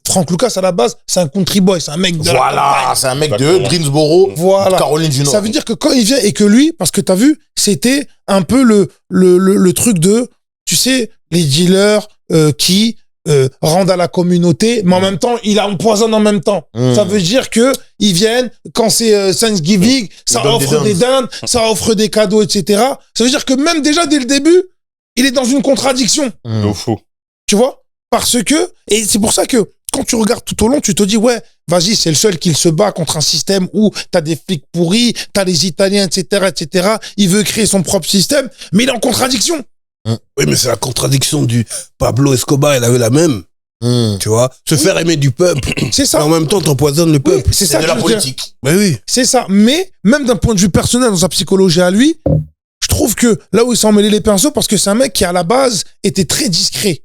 Frank Lucas, à la base, c'est un country boy, c'est un mec de la Voilà, c'est un mec de Exactement. Greensboro, Voilà. Caroline du Nord. Ça veut dire que quand il vient et que lui, parce que t'as vu, c'était un peu le truc de, tu sais, les dealers qui rendent à la communauté, mais en même temps, il empoisonne en même temps. Ça veut dire que ils viennent, quand c'est Thanksgiving, ça donnent offre des dindes, ça offre des cadeaux, etc. Ça veut dire que même déjà dès le début, il est dans une contradiction. De fou. Tu vois? Parce que, et c'est pour ça que quand tu regardes tout au long, tu te dis, ouais, vas-y, c'est le seul qui se bat contre un système où t'as des flics pourris, t'as les Italiens, etc. Il veut créer son propre système, mais il est en contradiction. Oui, mais c'est la contradiction du Pablo Escobar, il avait la même. Tu vois? Se faire aimer du peuple. C'est Mais ça. en même temps, t'empoisonnes le Oui, peuple. c'est C'est ça de que la je veux dire. politique. Mais oui. C'est ça. Mais, même d'un point de vue personnel, dans sa psychologie à lui, je trouve que là où il s'en mêlait les pinceaux, parce que c'est un mec qui, à la base, était très discret.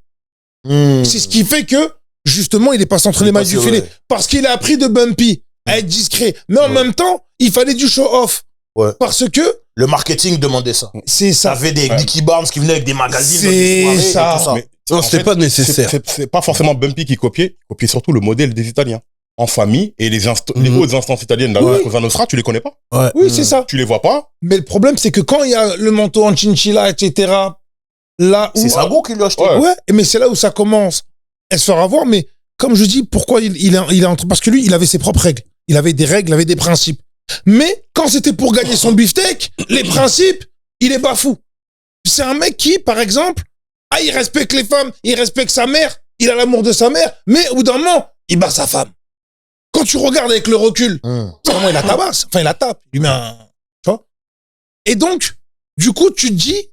C'est ce qui fait que justement, il est passé entre les mailles du filet. Parce qu'il a appris de Bumpy à être discret. Mais en même temps, il fallait du show-off. Ouais. Parce que... Le marketing demandait ça. C'est ça. T'avais des Dickie Barnes qui venaient avec des magazines. C'est ça. Tout ça. Mais Non, c'était pas nécessaire. C'est pas forcément Bumpy qui copiait surtout le modèle des Italiens. En famille, et les autres instances italiennes de la Cosa Nostra, tu les connais pas. Ouais. Oui, c'est ça. Tu les vois pas. Mais le problème, c'est que quand il y a le manteau en chinchilla, etc., là où... C'est Sago qui l'a acheté. Ouais, mais c'est là où ça commence à se faire avoir. Mais comme je dis, pourquoi il est entre... Parce que lui, il avait ses propres règles. Il avait des règles, il avait des principes. Mais quand c'était pour gagner son beefsteak, les principes, il est bafou. C'est un mec qui, par exemple, il respecte les femmes, il respecte sa mère, il a l'amour de sa mère, mais au bout d'un moment, il bat sa femme. Quand tu regardes avec le recul, comment il la tabasse, enfin il la tape, il lui met un... Tu vois. Et donc, du coup, tu te dis,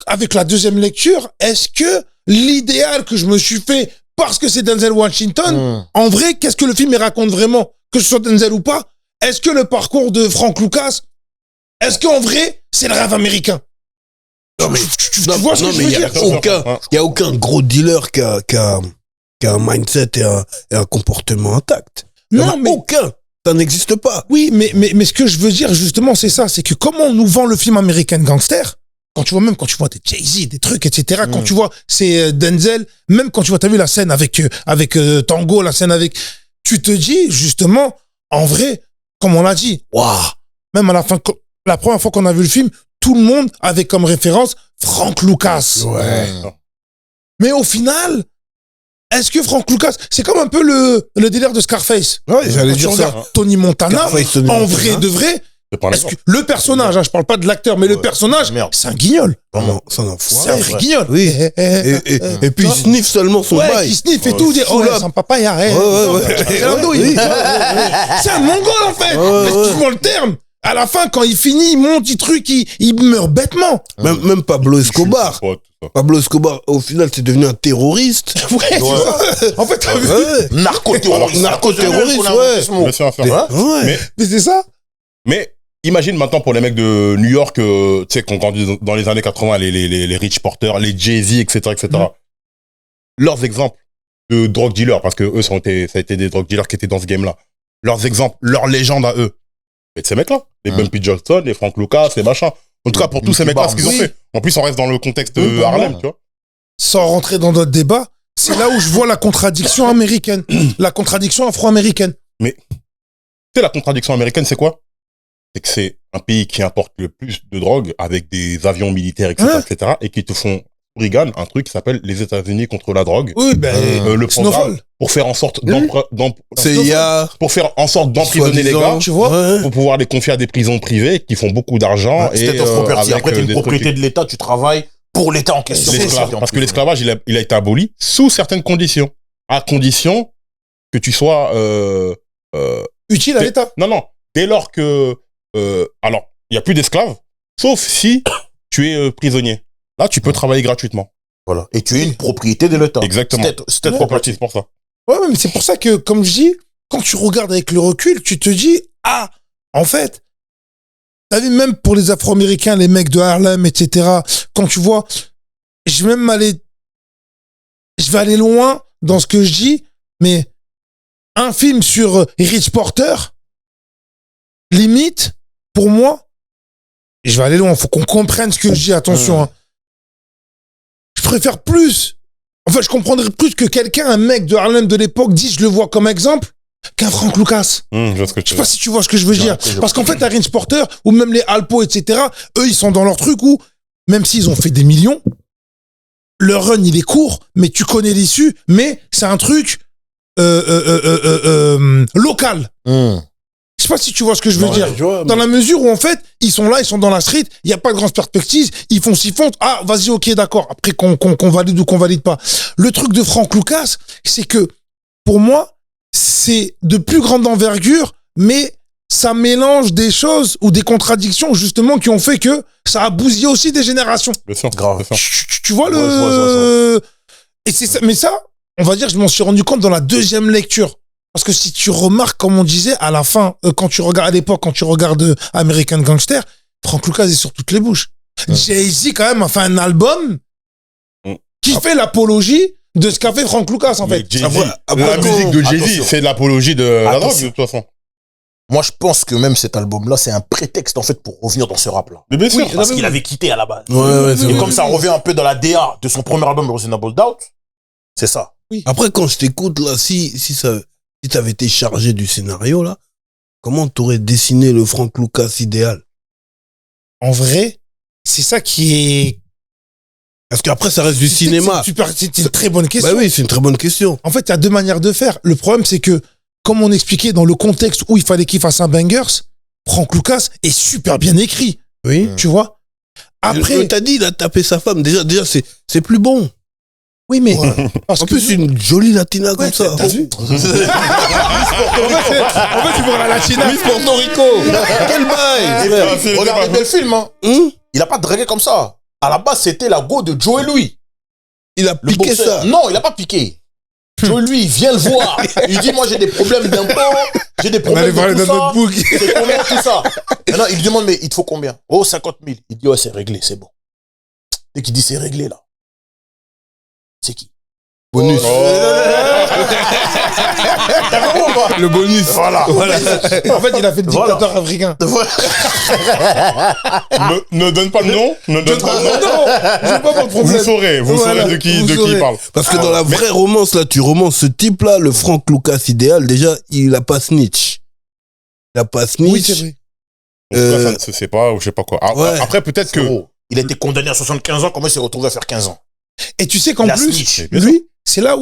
avec la deuxième lecture, est-ce que l'idéal que je me suis fait, parce que c'est Denzel Washington, en vrai, qu'est-ce que le film il raconte vraiment? Que ce soit Denzel ou pas, est-ce que le parcours de Frank Lucas, est-ce qu'en vrai, c'est le rêve américain? Non, mais, tu vois ce que je veux dire? Il y a aucun gros dealer qui a un mindset et un comportement intact. Non, mais aucun. Ça n'existe pas. Oui, mais ce que je veux dire, justement, c'est ça. C'est que comment on nous vend le film American Gangster, quand tu vois des Jay-Z, des trucs, etc., quand tu vois, c'est Denzel, même quand tu vois, t'as vu la scène avec Tango, la scène avec, tu te dis, justement, en vrai, comme on l'a dit, waouh, même à la fin, la première fois qu'on a vu le film, tout le monde avait comme référence Frank Lucas. Ouais. Mais au final, est-ce que Frank Lucas, c'est comme un peu le délire de Scarface. Ouais, j'allais dire ça. Tony Montana, Tony en Montana. vrai de vrai, Est-ce que le personnage, je parle pas de l'acteur, mais le personnage, c'est un guignol. Non, c'est un C'est un enfoiré. vrai guignol. Oui. Et puis il sniffe seulement son Ouais, bail. qui sniffe et tout, dit, oh, Sous-là. son papa, il Ouais. C'est un mongol, en fait. Excuse-moi le terme. À la fin, quand il finit, il monte, il truc, il meurt bêtement. Même Pablo Escobar. Ouais, tout ça. Pablo Escobar, au final, c'est devenu un terroriste. Ouais, c'est ça. En fait, t'as vu? Ouais. Narcoterroriste. Narcoterroriste, ouais. Bien sûr, Ouais. Mais c'est ça. Mais imagine maintenant pour les mecs de New York, tu sais, qu'on grandit dans les années 80, les Rich Porter, les Jay-Z, etc. Leurs exemples de drug dealers, parce que eux, ça a été des drug dealers qui étaient dans ce game-là. Leurs exemples, leurs légendes à eux. Et de ces mecs-là. Les Bumpy Johnson, les Frank Lucas, les machins. En tout cas, pour tous ces mecs-là, ce qu'ils ont fait. En plus, on reste dans le contexte Harlem, tu vois. Sans rentrer dans notre débat, c'est là où je vois la contradiction américaine. La contradiction afro-américaine. Mais, tu sais, la contradiction américaine, c'est quoi? C'est que c'est un pays qui importe le plus de drogue avec des avions militaires, etc., et qui te font brigade un truc qui s'appelle les États-Unis contre la drogue. Oui, ben, le programme pour faire en sorte pour faire en sorte d'emprisonner les gars, tu vois, pour pouvoir les confier à des prisons privées qui font beaucoup d'argent et après t'es une propriété de l'État, tu travailles pour l'État en question. Parce que l'esclavage il a été aboli sous certaines conditions, à condition que tu sois utile à l'État. Non, dès lors que alors il y a plus d'esclaves, sauf si tu es prisonnier. Là, tu peux travailler gratuitement. Voilà. Et tu es une propriété de l'État. Exactement. C'était property, c'est pour ça. Ouais, mais c'est pour ça que, comme je dis, quand tu regardes avec le recul, tu te dis, en fait, t'as vu, même pour les Afro-Américains, les mecs de Harlem, etc., quand tu vois, je vais aller loin dans ce que je dis, mais un film sur Rich Porter, limite, pour moi, je vais aller loin, faut qu'on comprenne ce que je dis, attention, hein. Je préfère plus, je comprendrais plus que quelqu'un, un mec de Harlem de l'époque, dit, je le vois comme exemple, qu'un Frank Lucas. Je sais pas si tu vois ce que je veux dire. Parce qu'en fait, un Rich Porter, ou même les Alpo, etc., eux, ils sont dans leur truc où, même s'ils ont fait des millions, leur run, il est court, mais tu connais l'issue, mais c'est un truc local. Je sais pas si tu vois ce que je veux dire. Dans la mesure où, en fait, ils sont là, ils sont dans la street, il n'y a pas de grande perspective, ils font s'y font, vas-y, ok, d'accord. Après, qu'on valide ou qu'on valide pas. Le truc de Frank Lucas, c'est que, pour moi, c'est de plus grande envergure, mais ça mélange des choses ou des contradictions, justement, qui ont fait que ça a bousillé aussi des générations. Bien sûr, grave. Tu vois Et c'est ça, mais ça, on va dire, je m'en suis rendu compte dans la deuxième lecture. Parce que si tu remarques, comme on disait, à la fin, quand tu regardes, à l'époque, quand tu regardes American Gangster, Frank Lucas est sur toutes les bouches. Jay-Z, quand même, a fait un album qui fait l'apologie de ce qu'a fait Frank Lucas, en fait. La musique de Jay-Z, c'est de l'apologie de la drogue, de toute façon. Moi, je pense que même cet album-là, c'est un prétexte, en fait, pour revenir dans ce rap-là. Mais bien sûr. Parce qu'il avait quitté à la base. Ouais, Et comme ça revient un peu dans la DA de son premier album, Reasonable Doubt, c'est ça. Oui. Après, quand je t'écoute, là, si t'avais été chargé du scénario, là, comment t'aurais dessiné le Frank Lucas idéal? En vrai, c'est ça qui est... Parce qu'après, ça reste du cinéma. C'est une très bonne question. Bah oui, c'est une très bonne question. En fait, il y a deux manières de faire. Le problème, c'est que, comme on expliquait dans le contexte où il fallait qu'il fasse un bangers, Frank Lucas est super bien écrit. Oui. Tu vois? Après. T'as dit, il a tapé sa femme. Déjà, c'est plus bon. Oui, mais. Parce que c'est une jolie latina comme ça. T'as vu? En fait, c'est pour la latina. Miss Porto Rico. Quel bail. Regardez bien le film, hein. Il a pas dragué comme ça. À la base, c'était la go de Joe et Louis. Il a piqué ça. Non, il a pas piqué. Joe lui, il vient le voir. Il dit, moi, j'ai des problèmes d'impôt, j'ai des problèmes de tout ça. C'est combien tout ça? Maintenant, il lui demande, mais il te faut combien? Oh, 50 000. Il dit, ouais, c'est réglé, c'est bon. Dès qu'il dit, c'est réglé, là. C'est qui? Bonus. Le bonus. Voilà. En fait, il a fait le dictateur africain. Ne donne pas le nom. Ne donne pas le nom. Non, j'ai pas mon problème. Vous saurez de qui il parle. Parce que dans la vraie romance, là, tu romances ce type-là, le Frank Lucas idéal, déjà, il a pas snitch. Il a pas snitch. Oui, c'est vrai. En tout cas, ça ne se sait pas, ou je sais pas quoi. Ouais. Après, peut-être que... Il a été condamné à 75 ans, comment il s'est retrouvé à faire 15 ans? Et tu sais qu'en Il a plus, snitch. lui, c'est là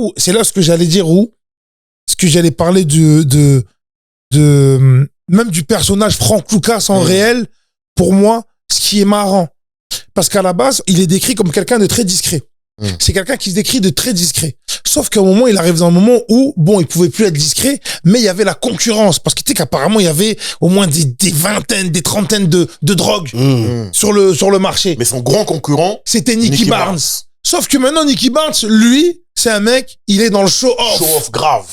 ce que j'allais dire ce que j'allais parler même du personnage Frank Lucas en réel, pour moi, ce qui est marrant. Parce qu'à la base, il est décrit comme quelqu'un de très discret. C'est quelqu'un qui se décrit de très discret. Sauf qu'à un moment, il arrive dans un moment où, bon, il pouvait plus être discret, mais il y avait la concurrence. Parce que tu sais qu'apparemment, il y avait au moins des vingtaines, des trentaines de drogues sur le marché. Mais son grand concurrent, c'était Nicky Barnes. Sauf que maintenant, Nicky Barnes, lui, c'est un mec, il est dans le show-off. Show-off grave.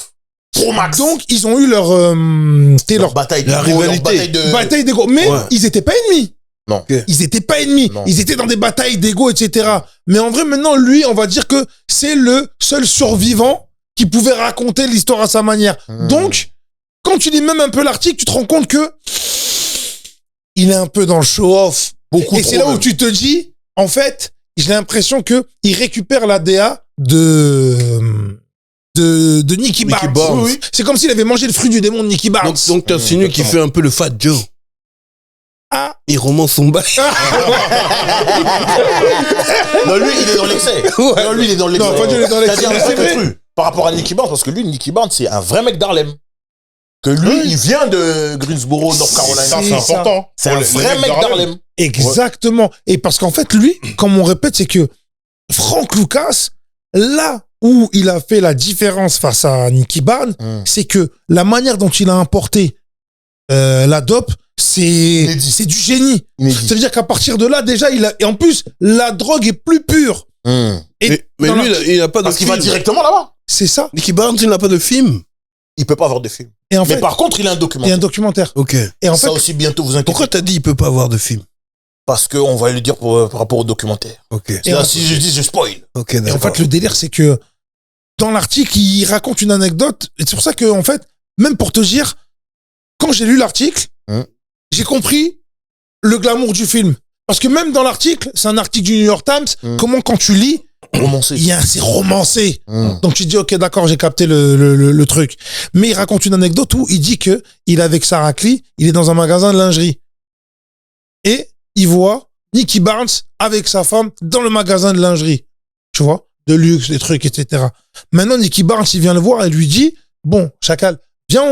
Pro max. Donc, ils ont eu leur bataille la rivalité. bataille d'ego. Mais ils étaient pas ennemis. Non. Okay. Ils étaient pas ennemis. Non. Ils étaient dans des batailles d'ego, etc. Mais en vrai, maintenant, lui, on va dire que c'est le seul survivant qui pouvait raconter l'histoire à sa manière. Donc, quand tu lis même un peu l'article, tu te rends compte que il est un peu dans le show-off. Beaucoup et trop c'est là où même. tu te dis, en fait, j'ai l'impression que il récupère la DA de Nicky Barnes. Oui. C'est comme s'il avait mangé le fruit du démon de Nicky Barnes. Donc t'insinues qu'il fait un peu le Fat Joe. Ah. Il romance son bail. Non, lui, il est dans l'excès. Non, lui, il est dans l'excès. Non, Fat Joe, il est dans l'excès. C'est-à-dire, C'est vrai. truc par rapport à Nicky Barnes, parce que lui, Nicky Barnes, c'est un vrai mec d'Harlem. Que lui, il vient de Greensboro, North Carolina. Ça, c'est important. C'est un vrai mec d'Harlem. Exactement. Et parce qu'en fait, lui, comme on répète, c'est que Frank Lucas, là où il a fait la différence face à Nicky Barnes, c'est que la manière dont il a importé la dope, c'est du génie. Ça veut dire qu'à partir de là, déjà, et en plus, la drogue est plus pure. Mais lui, il n'a pas de Parce qu'il film. va directement là-bas. C'est ça. Nicky Barnes, il n'a pas de film. Il peut pas avoir de film. Et en Mais fait, par contre, il a un il y a documentaire. un documentaire. Ok. Et en Ça fait, aussi, bientôt, vous inquiétez. Pourquoi t'as dit il peut pas avoir de film? Parce qu'on va le dire par rapport au documentaire. Ok. Et là, si je dis, je spoil. Ok, et en d'accord. fait, le délire, c'est que dans l'article, il raconte une anecdote. Et c'est pour ça que, en fait, même pour te dire, quand j'ai lu l'article, j'ai compris le glamour du film. Parce que même dans l'article, c'est un article du New York Times, comment quand tu lis, Romancé. c'est romancé. Donc tu te dis, ok, d'accord, j'ai capté le truc. Mais il raconte une anecdote où il dit que il est avec Sarah Clee, il est dans un magasin de lingerie. Et il voit Nicky Barnes avec sa femme dans le magasin de lingerie. Tu vois, de luxe, des trucs, etc. Maintenant, Nicky Barnes, il vient le voir et lui dit, bon, Chacal, viens,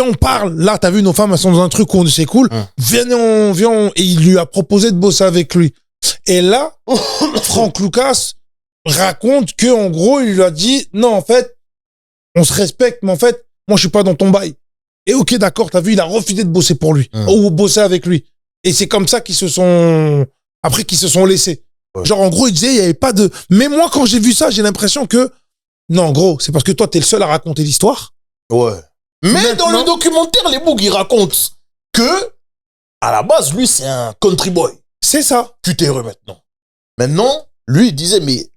on parle. Là, t'as vu, nos femmes, elles sont dans un truc où c'est cool. Viens. Et il lui a proposé de bosser avec lui. Et là, Frank Lucas raconte que, en gros, il lui a dit, non, en fait, on se respecte, mais en fait, moi, je suis pas dans ton bail. Et ok, d'accord, t'as vu, il a refusé de bosser pour lui. Ou bosser avec lui. Et c'est comme ça qu'ils se sont laissés. Genre, en gros, il disait, il y avait pas de, mais moi, quand j'ai vu ça, j'ai l'impression que, non, gros, c'est parce que toi, t'es le seul à raconter l'histoire. Ouais. Mais dans le documentaire, les bougs, ils racontent que, à la base, lui, c'est un country boy. C'est ça. Tu t'es heureux maintenant. Maintenant, lui, il disait, mais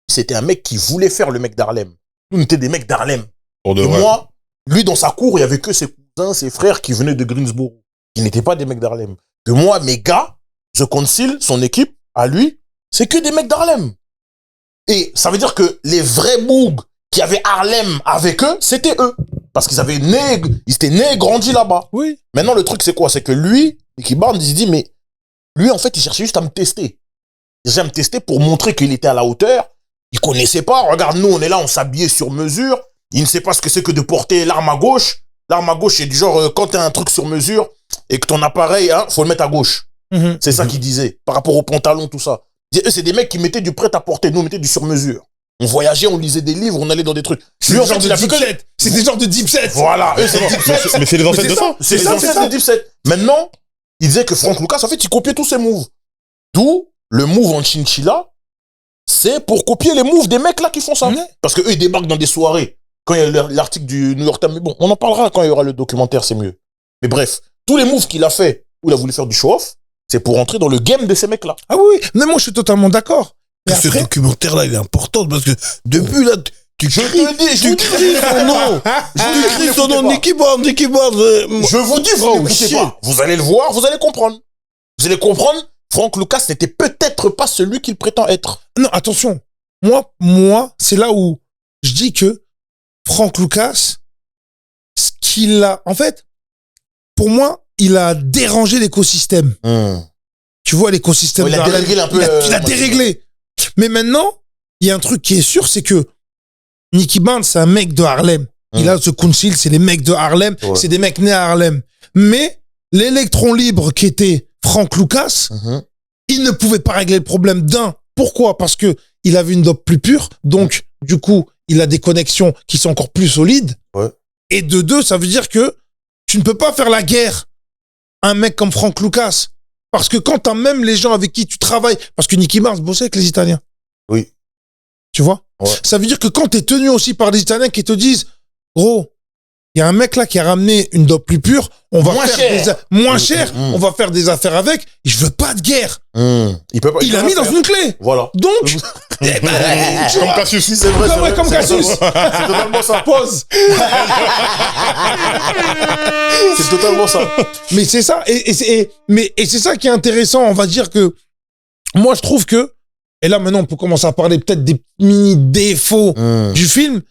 c'était un mec qui voulait faire le mec d'Harlem. Nous, on était des mecs d'Harlem. Et moi, lui, dans sa cour, il y avait que ses cousins, ses frères qui venaient de Greensboro. Qui n'étaient pas des mecs d'Harlem. Que moi, mes gars, The Council, son équipe, à lui, c'est que des mecs d'Harlem. Et ça veut dire que les vrais Bougs qui avaient Harlem avec eux, c'était eux. Parce qu'ils étaient nés et grandis là-bas. Oui. Maintenant, le truc, c'est quoi? C'est que lui, Nicky Barnes, il se dit, mais lui, en fait, il cherchait juste à me tester. Il cherchait à me tester pour montrer qu'il était à la hauteur. Il connaissait pas. Regarde, nous, on est là, on s'habillait sur mesure. Il ne sait pas ce que c'est que de porter l'arme à gauche. L'arme à gauche, c'est du genre, quand t'as un truc sur mesure et que ton appareil, faut le mettre à gauche. C'est ça qu'il disait. Par rapport aux pantalons, tout ça. Eux, c'est des mecs qui mettaient du prêt-à-porter. Nous, on mettait du sur-mesure. On voyageait, on lisait des livres, on allait dans des trucs. Lui, en fait, il a fait que c'est des genres de Dipset. Voilà, eux, c'est Dipset. Mais c'est les ancêtres de ça. C'est les ancêtres de Dipset. Maintenant, il disait que Frank Lucas, en fait, il copiait tous ses moves. D'où le move en chinchilla, c'est pour copier les moves des mecs là qui font ça. Parce que eux, ils débarquent dans des soirées. Quand il y a l'article du New York Times, mais bon, on en parlera quand il y aura le documentaire, c'est mieux. Mais bref, tous les moves qu'il a fait, où il a voulu faire du show-off, c'est pour entrer dans le game de ces mecs-là. Ah oui, mais moi je suis totalement d'accord. Ce documentaire-là, il est important parce que depuis là, tu cries son nom. Tu cries son nom, Nicky Barnes. Je vous dis, vous n'écoutez pas. Vous allez le voir, vous allez comprendre. Vous allez comprendre, Frank Lucas n'était peut-être pas celui qu'il prétend être. Non, attention. Moi, c'est là où je dis que Frank Lucas, ce qu'il a, en fait, pour moi, il a dérangé l'écosystème. Tu vois, l'écosystème. Il a déréglé un peu. Il a déréglé. Mais maintenant, il y a un truc qui est sûr, c'est que Nicky Barnes, c'est un mec de Harlem. Il a ce Council, c'est les mecs de Harlem. Ouais. C'est des mecs nés à Harlem. Mais l'électron libre qui était Frank Lucas, il ne pouvait pas régler le problème d'un. Pourquoi? Parce que il avait une dope plus pure. Donc, du coup, il a des connexions qui sont encore plus solides. Ouais. Et de deux, ça veut dire que tu ne peux pas faire la guerre à un mec comme Frank Lucas. Parce que quand t'as même les gens avec qui tu travailles, parce que Nicky Barnes bossait avec les Italiens. Oui. Tu vois? Ouais. Ça veut dire que quand t'es tenu aussi par des Italiens qui te disent, gros, il y a un mec là qui a ramené une dope plus pure, on va moins cher, on va faire des affaires avec, et je veux pas de guerre. Il a mis dans une clé. Voilà. Donc, comme Cassius. C'est vrai, comme Cassius. C'est totalement ça. Pause. C'est totalement ça. Mais c'est ça, et c'est ça qui est intéressant, on va dire que, moi je trouve que, et là maintenant on peut commencer à parler peut-être des mini défauts du film.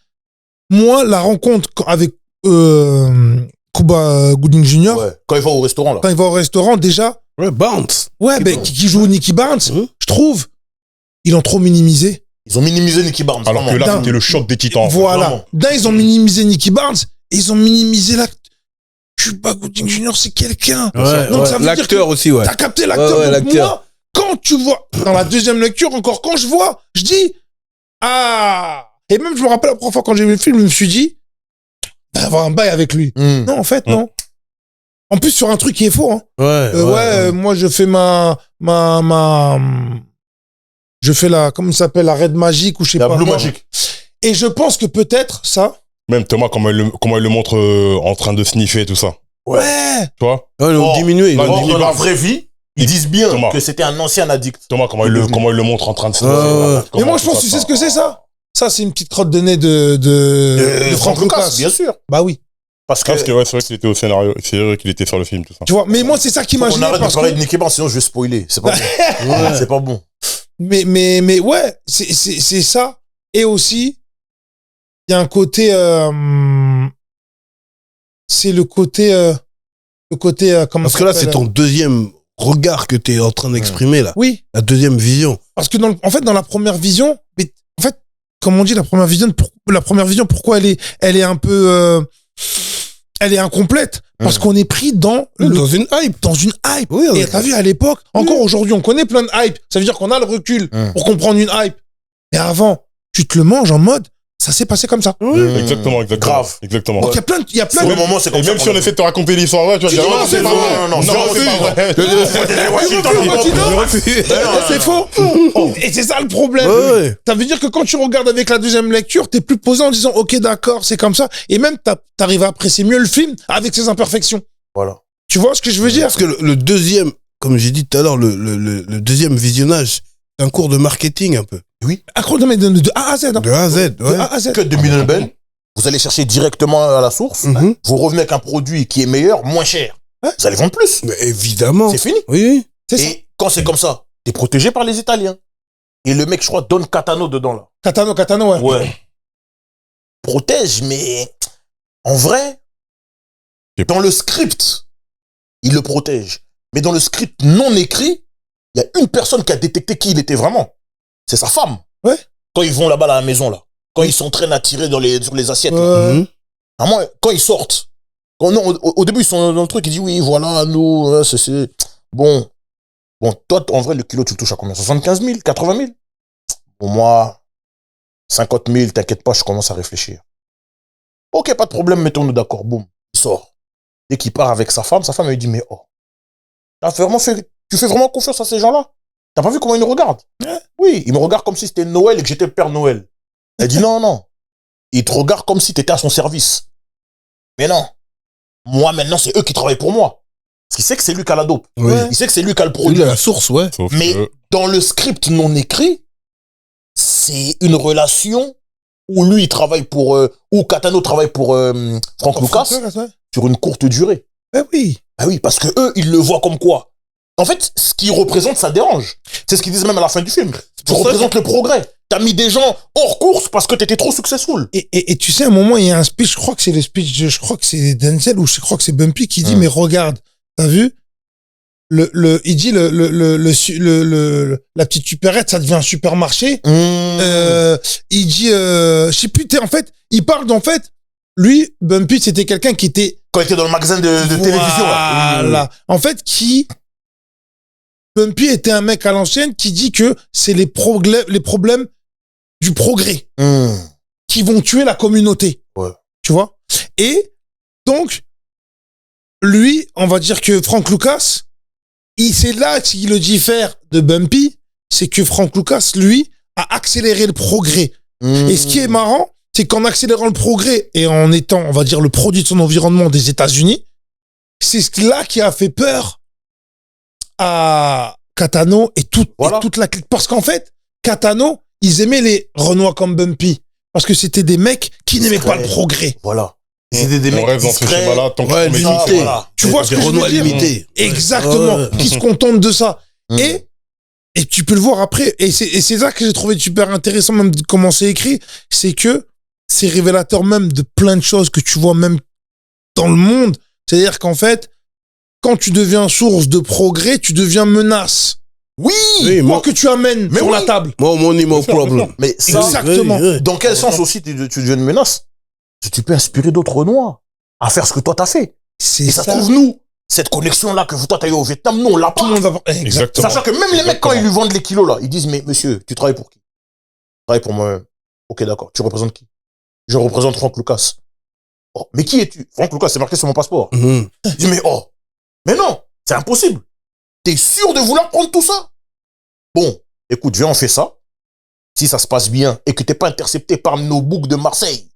Moi, la rencontre avec Cuba Gooding Jr. Ouais. Quand il va au restaurant là. Quand il va au restaurant, déjà. Ouais, Barnes. Ouais, ben qui joue Nicky Barnes, je trouve, ils l'ont trop minimisé. Ils ont minimisé Nicky Barnes. Alors que là, c'était le choc des titans. Voilà. D'un, ils ont minimisé Nicky Barnes et ils ont minimisé Cuba Gooding Jr. c'est quelqu'un. Ouais, donc ça veut dire l'acteur aussi, ouais. T'as capté l'acteur. Ouais, l'acteur. Moi, quand tu vois, dans la deuxième lecture, encore quand je vois, je dis, ah. Et même, je me rappelle la première fois quand j'ai vu le film, je me suis dit, d'avoir un bail avec lui. Non, en fait, non. En plus, sur un truc qui est faux, hein. Moi, je fais je fais comment ça s'appelle, la Red Magic ou je sais pas. La Blue Magic. Et je pense que peut-être, ça. Même Thomas, comment il le montre en train de sniffer et tout ça. Ouais. Tu vois? Ouais, ils ont diminué. Dans la vraie vie, ils disent bien que c'était un ancien addict. Thomas, comment il le montre en train de sniffer. Mais moi, je pense, tu sais ce que c'est ça? Ça, c'est une petite crotte de nez de Frank Lucas. Bien sûr. Bah oui. Parce que ouais, c'est vrai qu'il était au scénario, c'est vrai qu'il était sur le film, tout ça. Tu vois, mais moi, c'est ça qui m'a gêné. On arrête de parler de Nicky Barnes, sinon je vais spoiler. C'est pas bon. C'est pas bon. Mais ouais, c'est ça. Et aussi, il y a un côté, c'est le côté, comment parce que là, c'est ton deuxième regard que t'es en train d'exprimer, là. Oui. La deuxième vision. Parce que en fait, dans la première vision, mais en fait, comme on dit, la première vision, pourquoi elle est un peu, elle est incomplète. Parce qu'on est pris dans une hype. Dans une hype. Oui, et t'as vu, à l'époque, encore aujourd'hui, on connaît plein de hype. Ça veut dire qu'on a le recul pour comprendre une hype. Mais avant, tu te le manges en mode, ça s'est passé comme ça. Exactement. Grave. Exactement. Donc il y a plein de moments, c'est comme ça. Et même si on essaie de te raconter l'histoire, ouais, tu vas dire, non, c'est pas vrai. Non, c'est faux. Et c'est ça le problème. Ça veut dire que quand tu regardes avec la deuxième lecture, t'es plus posé en disant, ok, d'accord, c'est comme ça. Et même, t'arrives à apprécier mieux le film avec ses imperfections. Voilà. Tu vois ce que je veux dire? Parce que le deuxième, comme j'ai dit tout à l'heure, le deuxième visionnage, un cours de marketing un peu. Oui. De A à Z. Hein. De A à Z, ouais. De A à Z. Que 2000 Ben, vous allez chercher directement à la source, vous revenez avec un produit qui est meilleur, moins cher. Vous allez vendre plus. Mais évidemment. C'est fini. Oui. Et quand c'est comme ça, t'es protégé par les Italiens. Et le mec, je crois, donne Catano dedans, là. Catano, ouais. Ouais. Protège, mais en vrai, dans le script, il le protège. Mais dans le script non écrit, il y a une personne qui a détecté qui il était vraiment. C'est sa femme. Ouais. Quand ils vont là-bas à la maison, là. Quand ils s'entraînent à tirer sur les assiettes, là. À moi, quand ils sortent, au début, ils sont dans le truc, ils disent, oui, voilà, nous, c'est... Bon, toi, en vrai, le kilo, tu le touches à combien? 75 000, 80 000? Pour moi, 50 000, t'inquiète pas, je commence à réfléchir. Ok, pas de problème, mettons-nous d'accord. Boum, il sort. Dès qu'il part avec sa femme lui dit, mais tu fais vraiment confiance à ces gens-là? T'as pas vu comment ils nous regardent? Oui, ils me regardent comme si c'était Noël et que j'étais le Père Noël. Elle dit, non. Ils te regardent comme si t'étais à son service. Mais non. Moi, maintenant, c'est eux qui travaillent pour moi. Parce qu'il sait que c'est lui qui a la dope. Oui. Il sait que c'est lui qui a le produit. Il a la source, ouais. Mais dans le script non écrit, c'est une relation où lui il travaille pour où Catano travaille pour Frank Lucas sur une courte durée. Oui. Ah oui, parce que eux ils le voient comme quoi. En fait, ce qu'il représente, ça dérange. C'est ce qu'ils disent même à la fin du film. Tu représentes le progrès. T'as mis des gens hors course parce que t'étais trop successful. Et tu sais, à un moment, il y a un speech, je crois que c'est le speech, je crois que c'est Denzel ou je crois que c'est Bumpy qui dit, mais regarde, t'as vu? Il dit la petite supérette, ça devient un supermarché. Il dit, je sais plus, en fait, il parle d'en fait, lui, Bumpy, c'était quelqu'un qui était, quand il était dans le magasin de télévision, là. Voilà. En fait, Bumpy était un mec à l'ancienne qui dit que c'est les problèmes du progrès qui vont tuer la communauté. Ouais. Tu vois? Et donc, lui, on va dire que Frank Lucas, c'est là qu'il le diffère de Bumpy, c'est que Frank Lucas, lui, a accéléré le progrès. Et ce qui est marrant, c'est qu'en accélérant le progrès et en étant, on va dire, le produit de son environnement des États-Unis, c'est ce là qui a fait peur à Catano et toute la clique. Parce qu'en fait, Catano, ils aimaient les Renois comme Bumpy. Parce que c'était des mecs qui n'aimaient pas le progrès. Voilà. C'était des mecs reste dans ce schéma-là tant qu'on limité. Voilà. Tu vois ce que je veux dire? Limité. Exactement. Qui se contentent de ça. Et tu peux le voir après. Et c'est ça que j'ai trouvé super intéressant, même de comment c'est écrit. C'est que c'est révélateur même de plein de choses que tu vois même dans le monde. C'est-à-dire qu'en fait, quand tu deviens source de progrès, tu deviens menace. Oui, moi que tu amènes sur la table. More money, more problem. Mais ça, exactement. Dans quel sens aussi tu deviens une menace? Tu peux inspirer d'autres Renois à faire ce que toi t'as fait. Et ça se trouve, nous, cette connexion-là que toi t'as eu au Vietnam, nous on l'a pas. Tout le monde va voir. Exactement. Sachant que même les mecs, quand ils lui vendent les kilos là, ils disent, mais monsieur, tu travailles pour qui? Je travaille pour moi. Ok, d'accord. Tu représentes qui? Je représente Frank Lucas. Oh, mais qui es-tu? Frank Lucas, c'est marqué sur mon passeport. Il dit, mais non, c'est impossible. T'es sûr de vouloir prendre tout ça? Bon, écoute, viens, on fait ça. Si ça se passe bien et que t'es pas intercepté par nos boucs de Marseille,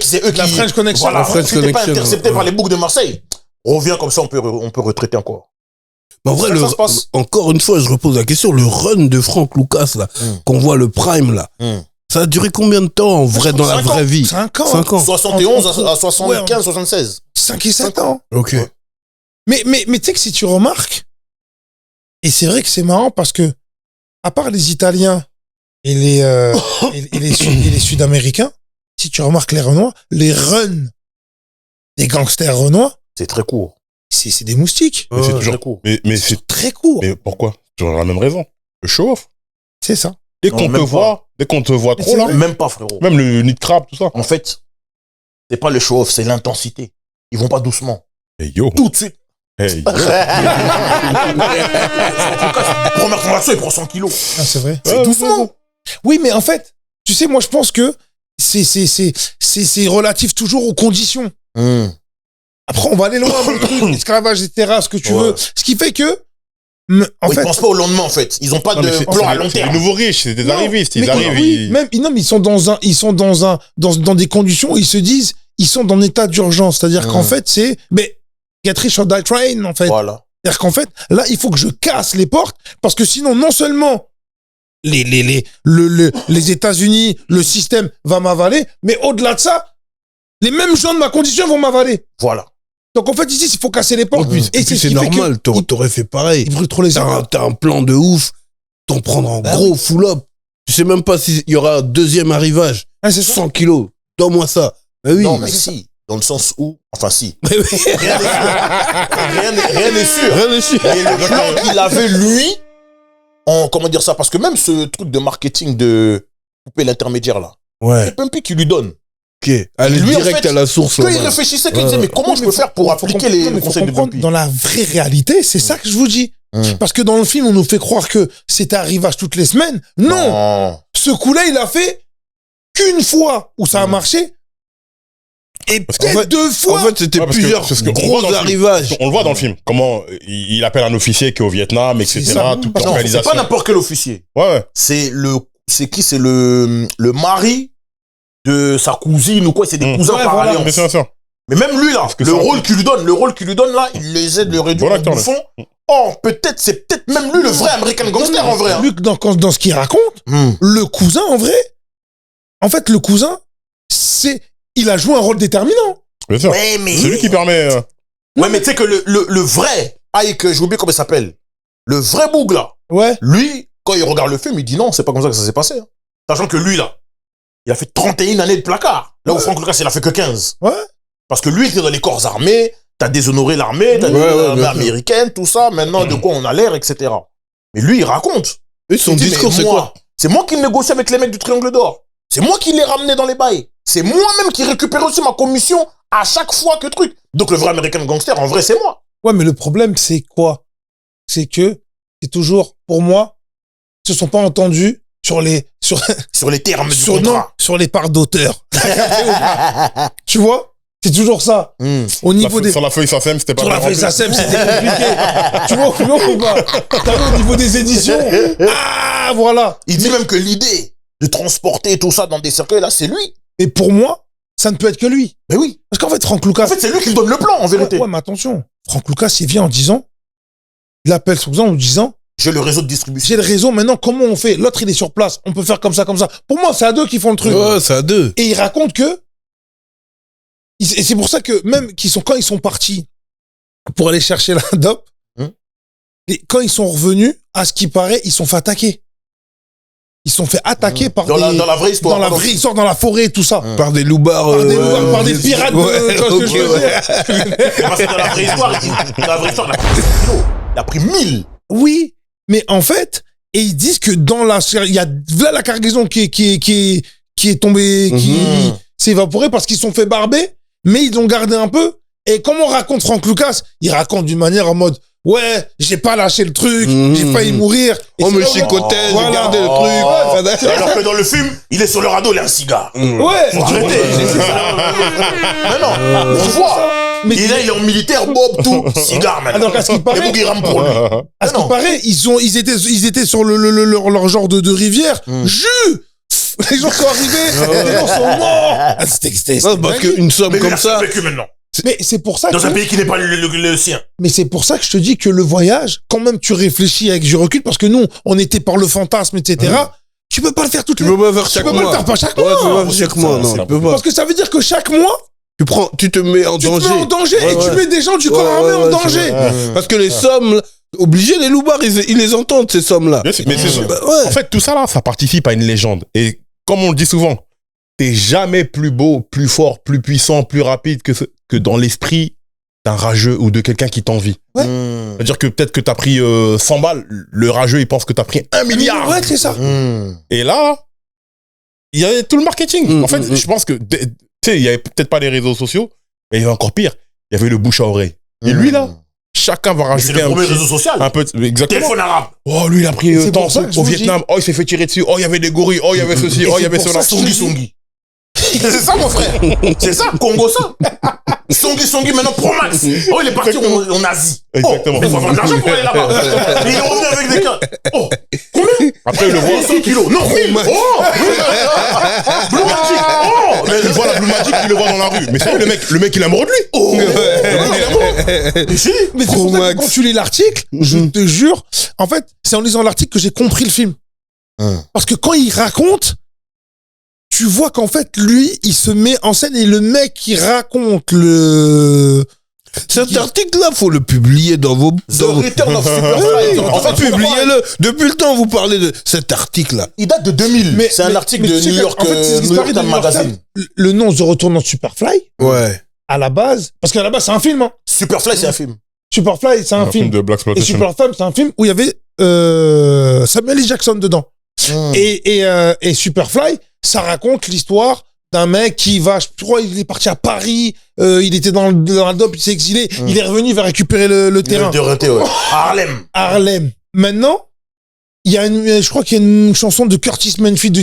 c'est eux qui... La French Connection. Voilà, La French si t'es pas Connection, intercepté par les boucs de Marseille, reviens comme ça, on peut retraiter encore. Mais en vrai, Ça se passe. encore une fois, je repose la question, le run de Frank Lucas, là, qu'on voit le prime, là, ça a duré combien de temps, en vrai, dans la vraie vie? 5 ans. 5 ans. 71 à 75, 76. 5 et 7 ans. Ok. Mais tu sais que si tu remarques, et c'est vrai que c'est marrant parce que, à part les Italiens et les Sud-Américains, si tu remarques les Renois, les runs des gangsters renois, C'est très court. c'est des moustiques. Mais c'est toujours très court. Mais c'est Très court. mais pourquoi? Toujours la même raison. Le show-off. C'est ça. Dès Non, qu'on te même voit, Mais trop c'est là, vrai. Même pas, frérot. même le nid de crabe, tout ça. En fait, c'est pas le show-off, c'est l'intensité. Ils vont pas doucement. Hey yo. Tout de suite. Hey yo. Première transaction, il prend 100 kilos. Ah, c'est vrai. C'est doucement. Oui, mais en fait, tu sais, moi, je pense que c'est relatif toujours aux conditions. Après, on va aller loin dans le truc, l'esclavage, etc., ce que tu veux. Ce qui fait que, en Ils fait, pensent pas au lendemain, en fait. Ils ont pas Non, mais de plan à long c'est les terme. nouveaux riches, c'est des Non, arrivistes. mais Ils arrivent, oui, même, non, mais ils sont dans des conditions où ils se disent, ils sont dans un état d'urgence. C'est-à-dire qu'en fait, c'est, mais, get rich or die trying, en fait. Voilà. C'est-à-dire qu'en fait, là, il faut que je casse les portes parce que sinon, non seulement les États-Unis, le système va m'avaler, mais au-delà de ça, les mêmes gens de ma condition vont m'avaler. Voilà. Donc en fait ici, il faut casser les portes. Et puis c'est normal, t'aurais fait pareil. Il brûle trop les arbres. T'as un plan de ouf, t'en prendre en gros full-up. Tu sais même pas s'il y aura un deuxième arrivage. Ah, c'est ça. 100 kilos, donne-moi ça. Mais oui. Non, mais si. Dans le sens où, enfin si. Rien n'est sûr. Rien n'est sûr. Mais le plan qu'il avait, lui, comment dire ça? Parce que même ce truc de marketing de couper l'intermédiaire là, Ouais. c'est Pumpy qui lui donne. Ok. Aller Lui, en direct fait, à la source. Quand il réfléchissait, il disait, mais comment je peux faire pour appliquer les conseils de Pumpy? Dans la vraie réalité, c'est ça que je vous dis. Parce que dans le film, on nous fait croire que c'était arrivage toutes les semaines. Non. Ce coup-là, il a fait qu'une fois où ça a marché. Et peut-être 2 fois. En fait, c'était plusieurs gros arrivages. On le voit dans le film. Comment il appelle un officier qui est au Vietnam, etc. Toute Non, l'organisation. c'est pas n'importe quel officier. Ouais. C'est qui? C'est le mari de sa cousine ou quoi? C'est des cousins par alliance. Bien sûr. Mais même lui là, le rôle qu'il lui donne là, il les aide, le réduire au bouffon. Oh, c'est peut-être même lui le vrai American Gangster en vrai. Luc, dans ce qu'il raconte, le cousin en vrai, en fait, le cousin, il a joué un rôle déterminant. Bien sûr. Ouais, mais c'est lui qui permet. Ouais, mais tu sais que le vrai, j'ai oublié comment il s'appelle. Le vrai Boug là. Ouais. Lui, quand il regarde le film, il dit non, c'est pas comme ça que ça s'est passé. Hein. Sachant que lui là, il a fait 31 années de placard. Là où Frank Lucas, il a fait que 15. Ouais. Parce que lui, il était dans les corps armés, t'as déshonoré l'armée, t'as l'armée américaine, tout ça, maintenant de quoi on a l'air, etc. Mais lui, il raconte. Et son discours, c'est quoi? C'est moi qui négocie avec les mecs du Triangle d'Or. C'est moi qui les ramenais dans les bails. C'est moi-même qui récupère aussi ma commission à chaque fois que truc. Donc le vrai American Gangster, en vrai, c'est moi. Ouais, mais le problème, c'est quoi? C'est que c'est toujours, pour moi, ils se sont pas entendus sur les termes du contrat. sur les parts d'auteur. Tu vois? C'est toujours ça. Au niveau sur la feuille SACEM, c'était pas sur la feuille SACEM, c'était compliqué. Tu vois ou pas? T'as vu au niveau des éditions? Ah, voilà. Il dit même que l'idée de transporter tout ça dans des cercueils, là, c'est lui. Et pour moi, ça ne peut être que lui. Mais oui. Parce qu'en fait, Frank Lucas... En fait, c'est lui qui donne le plan, en vérité. Ouais, mais attention. Frank Lucas, il vient en disant... Il appelle son cousin en disant... J'ai le réseau de distribution. J'ai le réseau, maintenant, comment on fait? L'autre, il est sur place. On peut faire comme ça, comme ça. Pour moi, c'est à deux qui font le truc. Ouais, c'est à deux. Et il raconte que... Et c'est pour ça que même quand ils sont partis pour aller chercher la dope, et quand ils sont revenus, à ce qui paraît, ils sont fait attaquer. Ils sont fait attaquer par dans la vraie histoire. Dans la vraie histoire, dans la forêt et tout ça. Par des loupards. Par des pirates. Parce que dans la vraie histoire, il a pris 1000. Oui, mais en fait, et ils disent que dans il y a là la cargaison qui est tombée, qui s'est évaporée parce qu'ils sont fait barber, mais ils l'ont gardé un peu. Et comme on raconte Frank Lucas, il raconte d'une manière en mode, ouais, j'ai pas lâché le truc, j'ai failli mourir. Oh, mais chicotais, j'ai gardé le truc. Alors que dans le film, il est sur le radeau, il a un cigare. Ouais. Faut arrêter. Mais non, on voit. Mais il est en militaire, Bob, tout, cigare, maintenant. Alors, à ce qui paraît, pour lui. À ce qui paraît, ils étaient sur leur genre de rivière. Jus! Les gens sont arrivés, les gens sont morts. C'était parce qu'une somme comme ça. Mais c'est pour ça dans un pays qui n'est pas le sien. Mais c'est pour ça que je te dis que le voyage, quand même tu réfléchis avec du recul, parce que nous, on était par le fantasme, etc. Tu peux pas le faire toutes les... Tu peux pas faire chaque mois. Tu peux pas le faire pas chaque mois. Ouais, tu peux pas faire chaque mois, non. Tu peux pas. Parce que ça veut dire que chaque mois, tu te mets en danger. Tu te mets en danger et tu mets des gens du corps armé en danger. Parce que les sommes, obligés, les loupards, ils les entendent, ces sommes-là. Mais c'est ça. En fait, tout ça là, ça participe à une légende. Et comme on le dit souvent, t'es jamais plus beau, plus fort, plus puissant, plus rapide que dans l'esprit d'un rageux ou de quelqu'un qui t'envie. Ouais. C'est-à-dire que peut-être que t'as pris 100 balles, le rageux il pense que t'as pris 1 milliard. Ouais, c'est ça. Et là, il y a tout le marketing. En fait, je pense que, tu sais, il y avait peut-être pas les réseaux sociaux, mais il y avait encore pire. Il y avait le bouche à oreille. Et lui là, chacun va rajouter un premier réseau social. Un peu, exactement. Téléphone arabe. Oh, lui il a pris tant au Vietnam. Dis. Oh, il s'est fait tirer dessus. Oh, il y avait des gorilles. Oh, il y avait ceci. Oh, il y avait cela. Songi. C'est ça, mon frère. C'est ça, Congo, ça. Songi, maintenant, Pro Max. Oh, il est parti en Asie. Exactement. Il faut avoir de l'argent pour aller là-bas. Et il est revenu avec des cas. Oh, combien? Après, il le voit. 100 kilos. Non, 1000. Oh, Blue Magic. Oh, mais il voit la Blue Magic, il le voit dans la rue. Mais c'est le mec, il est amoureux de lui. Oh, mais c'est pour ça que quand tu lis l'article, je te jure, en fait, c'est en lisant l'article que j'ai compris le film. Parce que quand il raconte, tu vois qu'en fait, lui, il se met en scène et le mec qui raconte Cet article-là, faut le publier dans vos... The Return of Superfly. En fait, publiez-le. Depuis le temps, vous parlez de cet article-là. Il date de 2000. C'est un article de New York, New York Times Magazine. Le nom The Return of Superfly, Ouais. à la base, parce qu'à la base, c'est un film. Hein. Superfly, c'est un film. Superfly, c'est un film. de Black Et Exploitation. Superfly, c'est un film où il y avait Samuel L. Jackson dedans. Et Superfly, ça raconte l'histoire d'un mec qui va, je crois, il est parti à Paris, il était dans la dope, il s'est exilé, il est revenu, il va récupérer le terrain. Ouais. Harlem. Maintenant, il y a je crois qu'il y a une chanson de Curtis Mayfield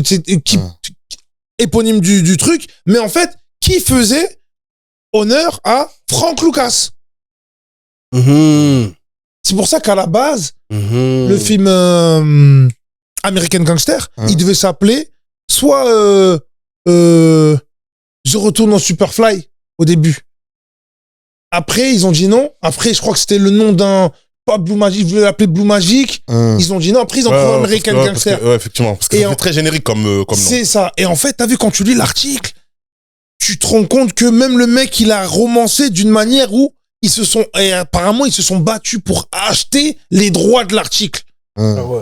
éponyme du truc, mais en fait, qui faisait honneur à Frank Lucas. C'est pour ça qu'à la base, le film American Gangster, il devait s'appeler soit Je retourne en Superfly au début. Après, ils ont dit non. Après, je crois que c'était le nom d'un... Pas Blue Magic, je voulais l'appeler Blue Magic. Ils ont dit non. Après, ils ont pris American Gangster. Ouais, effectivement. Parce que c'est très générique comme nom. C'est ça. Et en fait, t'as vu, quand tu lis l'article, tu te rends compte que même le mec, il a romancé d'une manière où apparemment, ils se sont battus pour acheter les droits de l'article.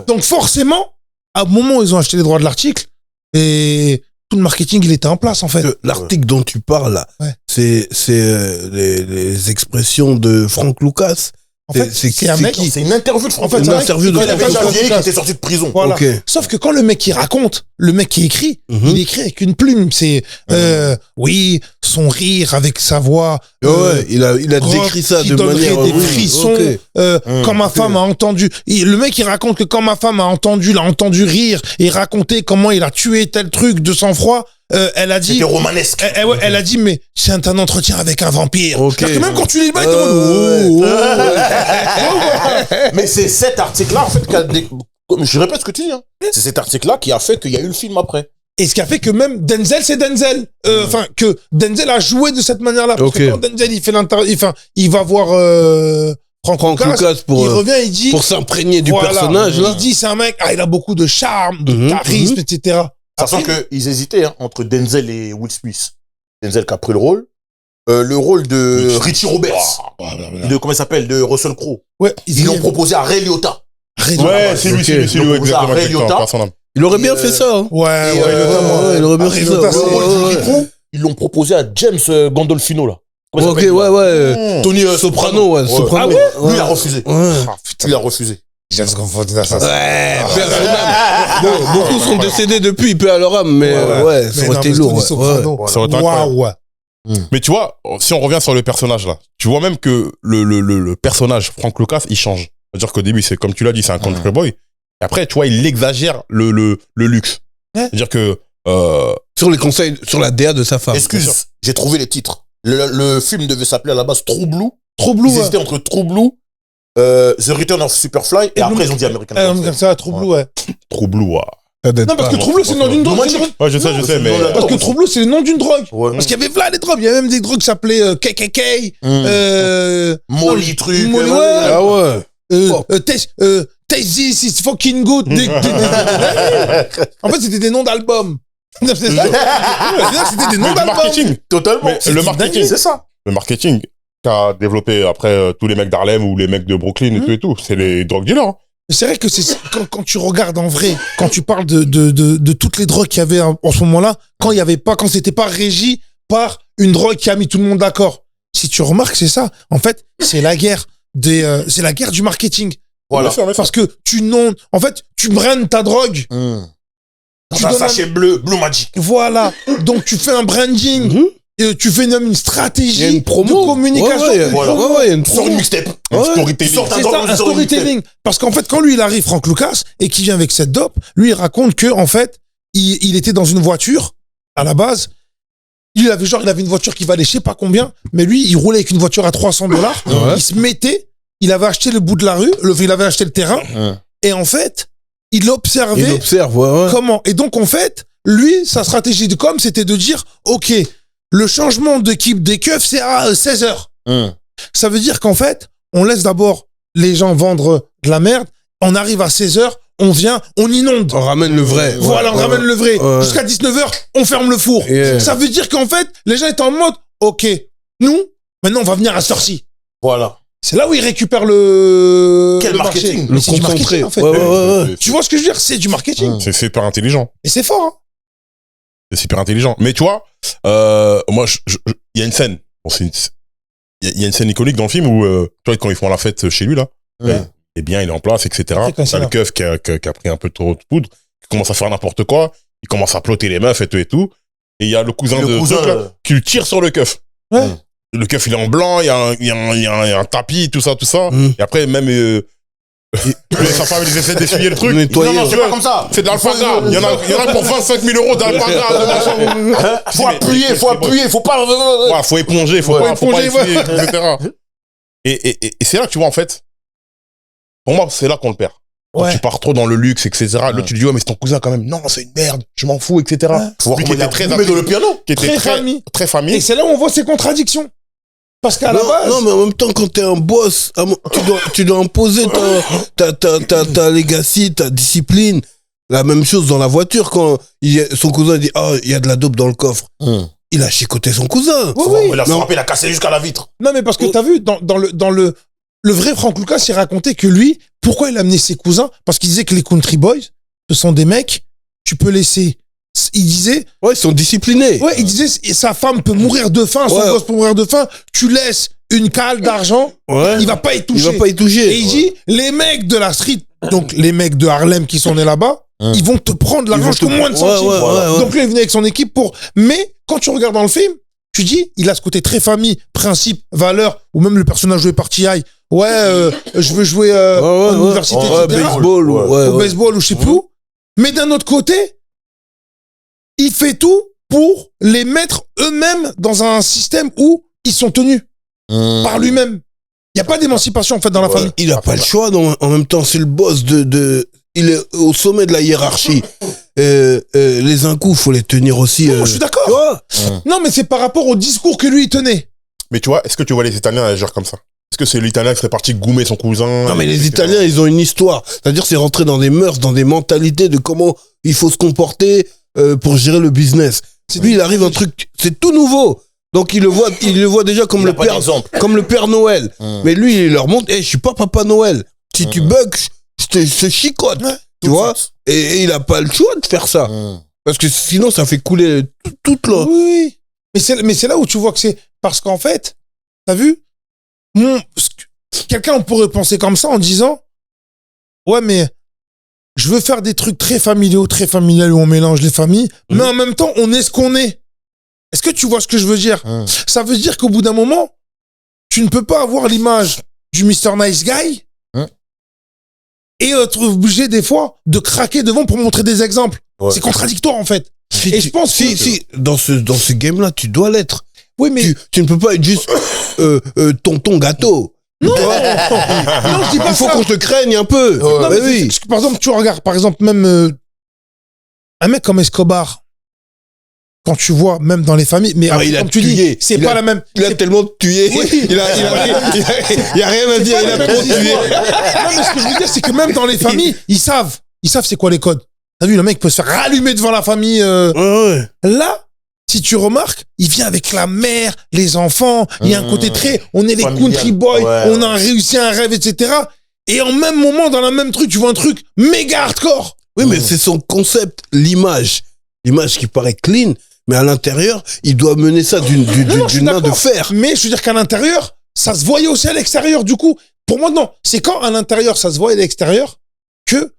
Donc forcément, à un moment où ils ont acheté les droits de l'article, et tout le marketing, il était en place, en fait. L'article dont tu parles, là, c'est les expressions de Frank Lucas. En fait, c'est un mec. C'est une interview de Frank. En fait, une interview de Frank Lucas qui était sorti de prison. Voilà. Okay. Sauf que quand le mec qui raconte, le mec qui écrit, il écrit avec une plume. C'est oui, son rire avec sa voix. Ouais, il a décrit ça de manière des frissons. Quand ma femme a entendu, le mec il raconte que quand ma femme a entendu, l'a entendu rire et raconter comment il a tué tel truc de sang-froid. Elle a dit. C'était romanesque. Elle a dit, mais c'est un entretien avec un vampire. Okay. Parce que même quand tu lis le bail, mais c'est cet article-là, en fait, je répète ce que tu dis, hein. C'est cet article-là qui a fait qu'il y a eu le film après. Et ce qui a fait que même Denzel, c'est Denzel. Enfin, que Denzel a joué de cette manière-là. Parce que quand Denzel, il fait il va voir, Frank Lucas pour, il revient, il dit. Pour s'imprégner du personnage, là. Il dit, c'est un mec, il a beaucoup de charme, de charisme, etc. Sachant qu'ils hésitaient, hein, entre Denzel et Will Smith. Denzel qui a pris le rôle de Richie Roberts. Comment il s'appelle? De Russell Crowe. Ouais, ils l'ont proposé à Ray Liotta. Ouais, c'est lui, exactement. Il aurait bien fait ça, hein. Ouais, il aurait bien fait ça. Ils l'ont proposé à James Gandolfino, là. Ok, Tony Soprano, ouais. Ah ouais? Lui, il a refusé. Il a refusé. J'ai confondu ça. Ouais, beaucoup sont décédés depuis, paix à leur âme, mais ouais, ça aurait été lourd. Ça aurait été incroyable. Mais tu vois, si on revient sur le personnage là, tu vois même que le personnage Frank Lucas, il change. C'est-à-dire qu'au début, c'est comme tu l'as dit, c'est un country boy. Et après, tu vois, il exagère le luxe. C'est-à-dire que sur les conseils, sur la DA de sa femme. Excuse, j'ai trouvé les titres. Le film devait s'appeler à la base True Blue. Ils hésitaient entre True Blue, The Return of Superfly, et après ils ont dit American Gangster. C'est True Blue, ouais. True Blue, ouais. Non, parce que True Blue, c'est le nom d'une drogue. Ouais, je sais, mais. Parce que True Blue, c'est le nom d'une drogue. Parce qu'il y avait plein des drogues. Il y a même des drogues qui s'appelaient KKK, Molly truc. Molly, ah ouais. Taste this, it's fucking good. En fait, c'était des noms d'albums. C'était des noms d'albums. Marketing. Totalement. Le marketing, c'est ça. Le marketing qu'a développé après tous les mecs d'Harlem ou les mecs de Brooklyn et tout et tout. C'est les drogues dealers. C'est vrai que quand tu regardes en vrai, quand tu parles de toutes les drogues qu'il y avait en ce moment-là, quand c'était pas régi par une drogue qui a mis tout le monde d'accord. Si tu remarques, c'est ça. En fait, c'est la guerre c'est la guerre du marketing. Voilà. Parce que tu brandes ta drogue. Tu un sachet bleu, Blue Magic. Voilà. Donc tu fais un branding. Et tu fais même une stratégie une promo. de communication. Il y a une Sors une mixtape. Un storytelling. Parce qu'en fait, quand lui, il arrive, Frank Lucas, et qu'il vient avec cette dope, lui, il raconte que, en fait, il était dans une voiture, à la base. Il avait une voiture qui valait je sais pas combien, mais lui, il roulait avec une voiture à $300. Il se mettait, il avait acheté le bout de la rue, il avait acheté le terrain, et en fait, il observait. Il observe, comment. Et donc, en fait, lui, sa stratégie de com, c'était de dire, OK, le changement d'équipe des keufs, c'est à 16h. Ça veut dire qu'en fait, on laisse d'abord les gens vendre de la merde. On arrive à 16h, on vient, on inonde. On ramène le vrai. Voilà, on ramène le vrai. Jusqu'à 19h, on ferme le four. Yeah. Ça veut dire qu'en fait, les gens étaient en mode, ok, nous, maintenant, on va venir à cette heure-ci. Voilà. C'est là où ils récupèrent le marketing. Mais c'est du marketing, en fait. Ouais. Tu vois ce que je veux dire? C'est du marketing. C'est super intelligent. Et c'est fort, hein. C'est super intelligent. Mais tu vois, moi, il y a une scène. Bon, il y a une scène iconique dans le film où, tu vois, quand ils font la fête chez lui, là, il est bien, il est en place, etc. T'as le keuf qui a pris un peu trop de poudre, qui commence à faire n'importe quoi, il commence à plotter les meufs et tout. Et il y a le cousin là, qui lui tire sur le keuf. Ouais. Le keuf, il est en blanc, il y a un tapis, tout ça. Et après, même, sa femme, ils essaient d'essuyer le truc. Non, c'est pas comme ça. C'est de l'alpaga. Il y en a pour 25 000 euros d'alpaga. Faut appuyer, faut pas. Ouais, faut éponger, faut pas essuyer, etc. Et c'est là que tu vois, en fait, pour moi, c'est là qu'on le perd. Quand tu pars trop dans le luxe, etc. Là, tu te dis, ouais, mais c'est ton cousin quand même. Non, c'est une merde, je m'en fous, etc. Faut voir comment il a très dans le piano. Qui était très famille. Et c'est là où on voit ses contradictions. Parce qu'à la base. Non, mais en même temps, quand t'es un boss, tu dois imposer ta legacy, ta discipline. La même chose dans la voiture, quand son cousin dit, il y a de la dope dans le coffre. Il a chicoté son cousin. Oui. Il a frappé, il a cassé jusqu'à la vitre. Non, mais parce que t'as vu, dans le vrai Frank Lucas, il racontait que lui, pourquoi il a amené ses cousins? Parce qu'il disait que les country boys, ce sont des mecs, tu peux laisser. Il disait. Ouais, ils sont disciplinés. Ouais, il disait, sa femme peut mourir de faim, son gosse peut mourir de faim, tu laisses une cale d'argent, il va pas y toucher. Et il dit, les mecs de la street, donc les mecs de Harlem qui sont nés là-bas, ils vont te prendre l'argent jusqu'au moins de centimes. Donc là, il venait avec son équipe mais quand tu regardes dans le film, tu dis, il a ce côté très famille, principe, valeur, ou même le personnage joué par T.I. Je veux jouer en université, etc. Baseball, au baseball ou je sais plus où. Mais d'un autre côté, il fait tout pour les mettre eux-mêmes dans un système où ils sont tenus par lui-même. Il n'y a pas d'émancipation, en fait, dans la famille. Il n'a pas le choix, en même temps, c'est le boss il est au sommet de la hiérarchie. Les incous, faut les tenir aussi. Non, je suis d'accord. Non, mais c'est par rapport au discours que lui, il tenait. Mais tu vois, est-ce que tu vois les Italiens agir comme ça? Est-ce que c'est l'Italien qui serait parti goumer son cousin? Non, mais les Italiens, ils ont une histoire. C'est-à-dire, c'est rentrer dans des mœurs, dans des mentalités de comment il faut se comporter pour gérer le business. Lui, il arrive un truc, c'est tout nouveau. Donc, il le voit déjà comme le Père Noël. Mais lui, il leur montre, je suis pas Papa Noël. Si tu bugs, je te chicote. Tu vois? Et il a pas le choix de faire ça. Parce que sinon, ça fait couler toute l'eau. Oui. Mais c'est là où tu vois que c'est, parce qu'en fait, t'as vu? Quelqu'un pourrait penser comme ça en disant, ouais, mais je veux faire des trucs très familiaux où on mélange les familles, mais en même temps, on est ce qu'on est. Est-ce que tu vois ce que je veux dire? Ça veut dire qu'au bout d'un moment, tu ne peux pas avoir l'image du Mr. Nice Guy et être obligé des fois de craquer devant pour montrer des exemples. C'est contradictoire, en fait. Et je pense que dans ce game-là, tu dois l'être. Oui, mais tu ne peux pas être juste tonton gâteau. Non, je dis pas il faut ça. qu'on te craigne un peu. Non, mais par exemple, tu regardes, par exemple, même un mec comme Escobar, quand tu vois, même dans les familles, mais il a comme tu tué. dis, c'est pas la même. Il a tellement tué. Oui. Il y a rien à dire. Il a trop tué. Non, mais ce que je veux dire, c'est que même dans les familles, ils savent c'est quoi les codes. T'as vu, le mec peut se faire rallumer devant la famille. Là, si tu remarques, il vient avec la mère, les enfants. Il y a un côté très, on est les country boys, on a réussi un rêve, etc. Et en même moment, dans la même truc, tu vois un truc méga hardcore. Oui, mais c'est son concept, l'image. L'image qui paraît clean, mais à l'intérieur, il doit mener ça d'une main de fer. Mais je veux dire qu'à l'intérieur, ça se voyait aussi à l'extérieur. Du coup, pour moi, non. C'est quand à l'intérieur, ça se voit à l'extérieur que,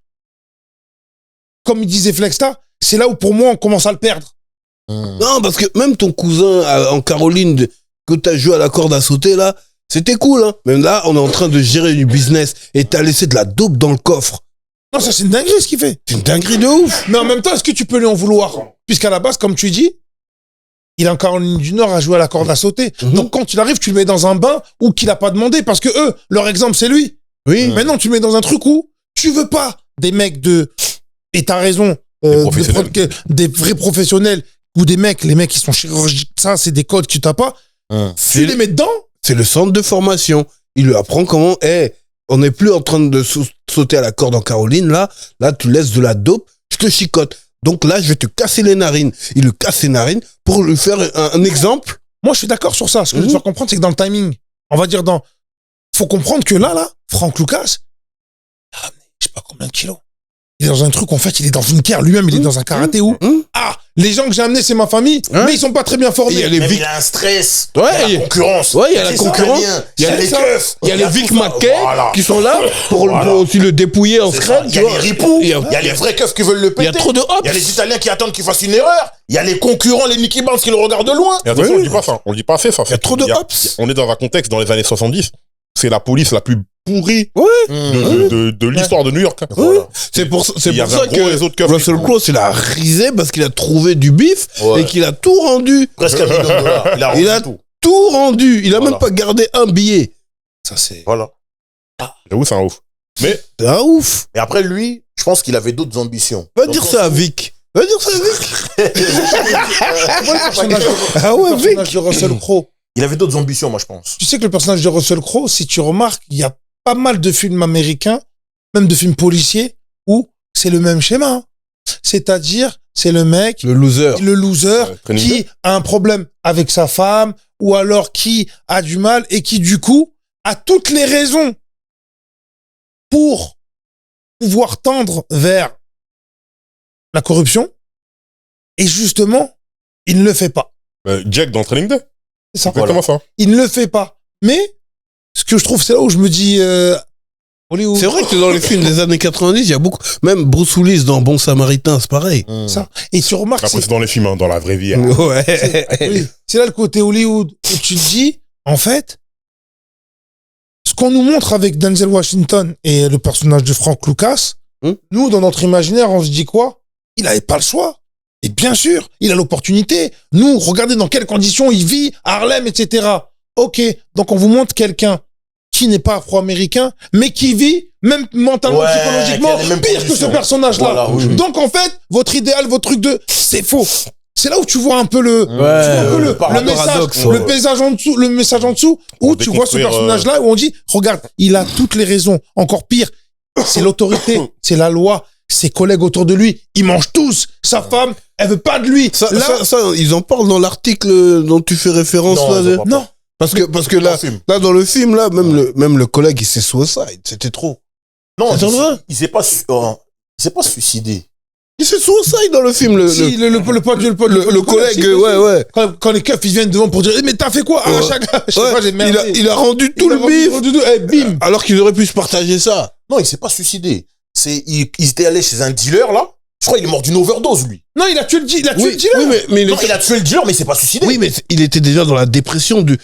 comme il disait Flexta, c'est là où pour moi, on commence à le perdre. Non, parce que même ton cousin en Caroline, que t'as joué à la corde à sauter, là, c'était cool, hein. Même là, on est en train de gérer du business et t'as laissé de la dope dans le coffre. Non, ça, c'est une dinguerie, ce qu'il fait. C'est une dinguerie de ouf. Mais en même temps, est-ce que tu peux lui en vouloir? Puisqu'à la base, comme tu dis, il est en Caroline du Nord à jouer à la corde à sauter. Donc, quand il arrive, tu le mets dans un bain ou qu'il a pas demandé parce que eux, leur exemple, c'est lui. Oui. Maintenant, tu le mets dans un truc où tu veux pas des mecs et t'as raison, des vrais professionnels ou les mecs qui sont chirurgicaux, ça, c'est des codes que tu t'as pas. Tu les mets dedans. C'est le centre de formation. Il lui apprend comment, on n'est plus en train de sauter à la corde en Caroline. Là, tu laisses de la dope, je te chicote. Donc là, je vais te casser les narines. Il lui casse les narines pour lui faire un exemple. Moi, je suis d'accord sur ça. Ce que je veux faire comprendre, c'est que dans le timing, on va dire faut comprendre que là, Frank Lucas, je sais pas combien de kilos. Il est dans un truc, en fait, il est dans une guerre. Lui-même, il est dans un karaté où, les gens que j'ai amenés, c'est ma famille, mais ils sont pas très bien formés. Il a un stress. Ouais, il y a la concurrence. Ouais, il y a la concurrence. Il y a les keufs. Il y a les Vic Mackey qui sont là pour aussi le dépouiller en scred. Il y a les ripoux. Il y a les vrais keufs qui veulent le péter. Il y a trop de hops. Il y a les Italiens qui attendent qu'il fasse une erreur. Il y a les concurrents, les Nicky Barnes qui le regardent de loin. Et attention, on le dit pas ça. On le dit pas assez, ça. Il y a trop de hops. On est dans un contexte, dans les années 70. C'est la police la plus pourrie de l'histoire de New York. Voilà. C'est pour ça que Russell Crowe, il a risé parce qu'il a trouvé du bif et qu'il a tout rendu. Presque $1 million. Il a tout rendu. Il a même pas gardé un billet. Ça, c'est... Voilà. J'avoue, c'est un ouf. Mais c'est un ouf. Et après, lui, je pense qu'il avait d'autres ambitions. Va dire ça à Vic. Va dire ça à Vic. Ah ouais, Vic. Le personnage de Russell Crowe. Il avait d'autres ambitions, moi, je pense. Tu sais que le personnage de Russell Crowe, si tu remarques, il y a pas mal de films américains, même de films policiers, où c'est le même schéma. Hein. C'est-à-dire, c'est le mec, le loser qui a un problème avec sa femme, ou alors qui a du mal et qui, du coup, a toutes les raisons pour pouvoir tendre vers la corruption. Et justement, il ne le fait pas. Jack dans Training Day. C'est ça. Exactement ça. Il ne le fait pas. Mais, ce que je trouve, c'est là où je me dis, Hollywood. C'est vrai que dans les films des années 90, il y a beaucoup, même Bruce Willis dans Bon Samaritain, c'est pareil. Ça. Et tu remarques. Après, c'est dans les films, hein, dans la vraie vie. Hein. Ouais. C'est là le côté Hollywood où tu te dis, en fait, ce qu'on nous montre avec Denzel Washington et le personnage de Frank Lucas, nous, dans notre imaginaire, on se dit quoi? Il avait pas le choix. Et bien sûr, il a l'opportunité. Nous, regardez dans quelles conditions il vit, à Harlem, etc. Ok, donc on vous montre quelqu'un qui n'est pas afro-américain, mais qui vit, même mentalement, psychologiquement, pire que ce personnage-là. Voilà, donc en fait, votre idéal, votre truc c'est faux. C'est là où tu vois un peu le message en dessous, le message en dessous, où tu vois ce personnage-là, où on dit, regarde, il a toutes les raisons. Encore pire, c'est l'autorité, c'est la loi. Ses collègues autour de lui, ils mangent tous. Sa femme, elle veut pas de lui. Ça, ils en parlent dans l'article dont tu fais référence. Non. Parce que là, dans le film, là, même le collègue, il s'est suicide. C'était trop. Non, il s'est pas suicidé. Il s'est suicide dans le film. Le collègue, ouais. Quand les keufs, ils viennent devant pour dire, mais t'as fait quoi? Ah, il a rendu tout le bif. Alors qu'il aurait pu se partager ça. Non, il s'est pas suicidé. Il était allé chez un dealer, là. Je crois qu'il est mort d'une overdose, lui. Non, il a tué le dealer. Il a tué le dealer, mais il s'est pas suicidé. Oui, mais il était déjà dans la dépression du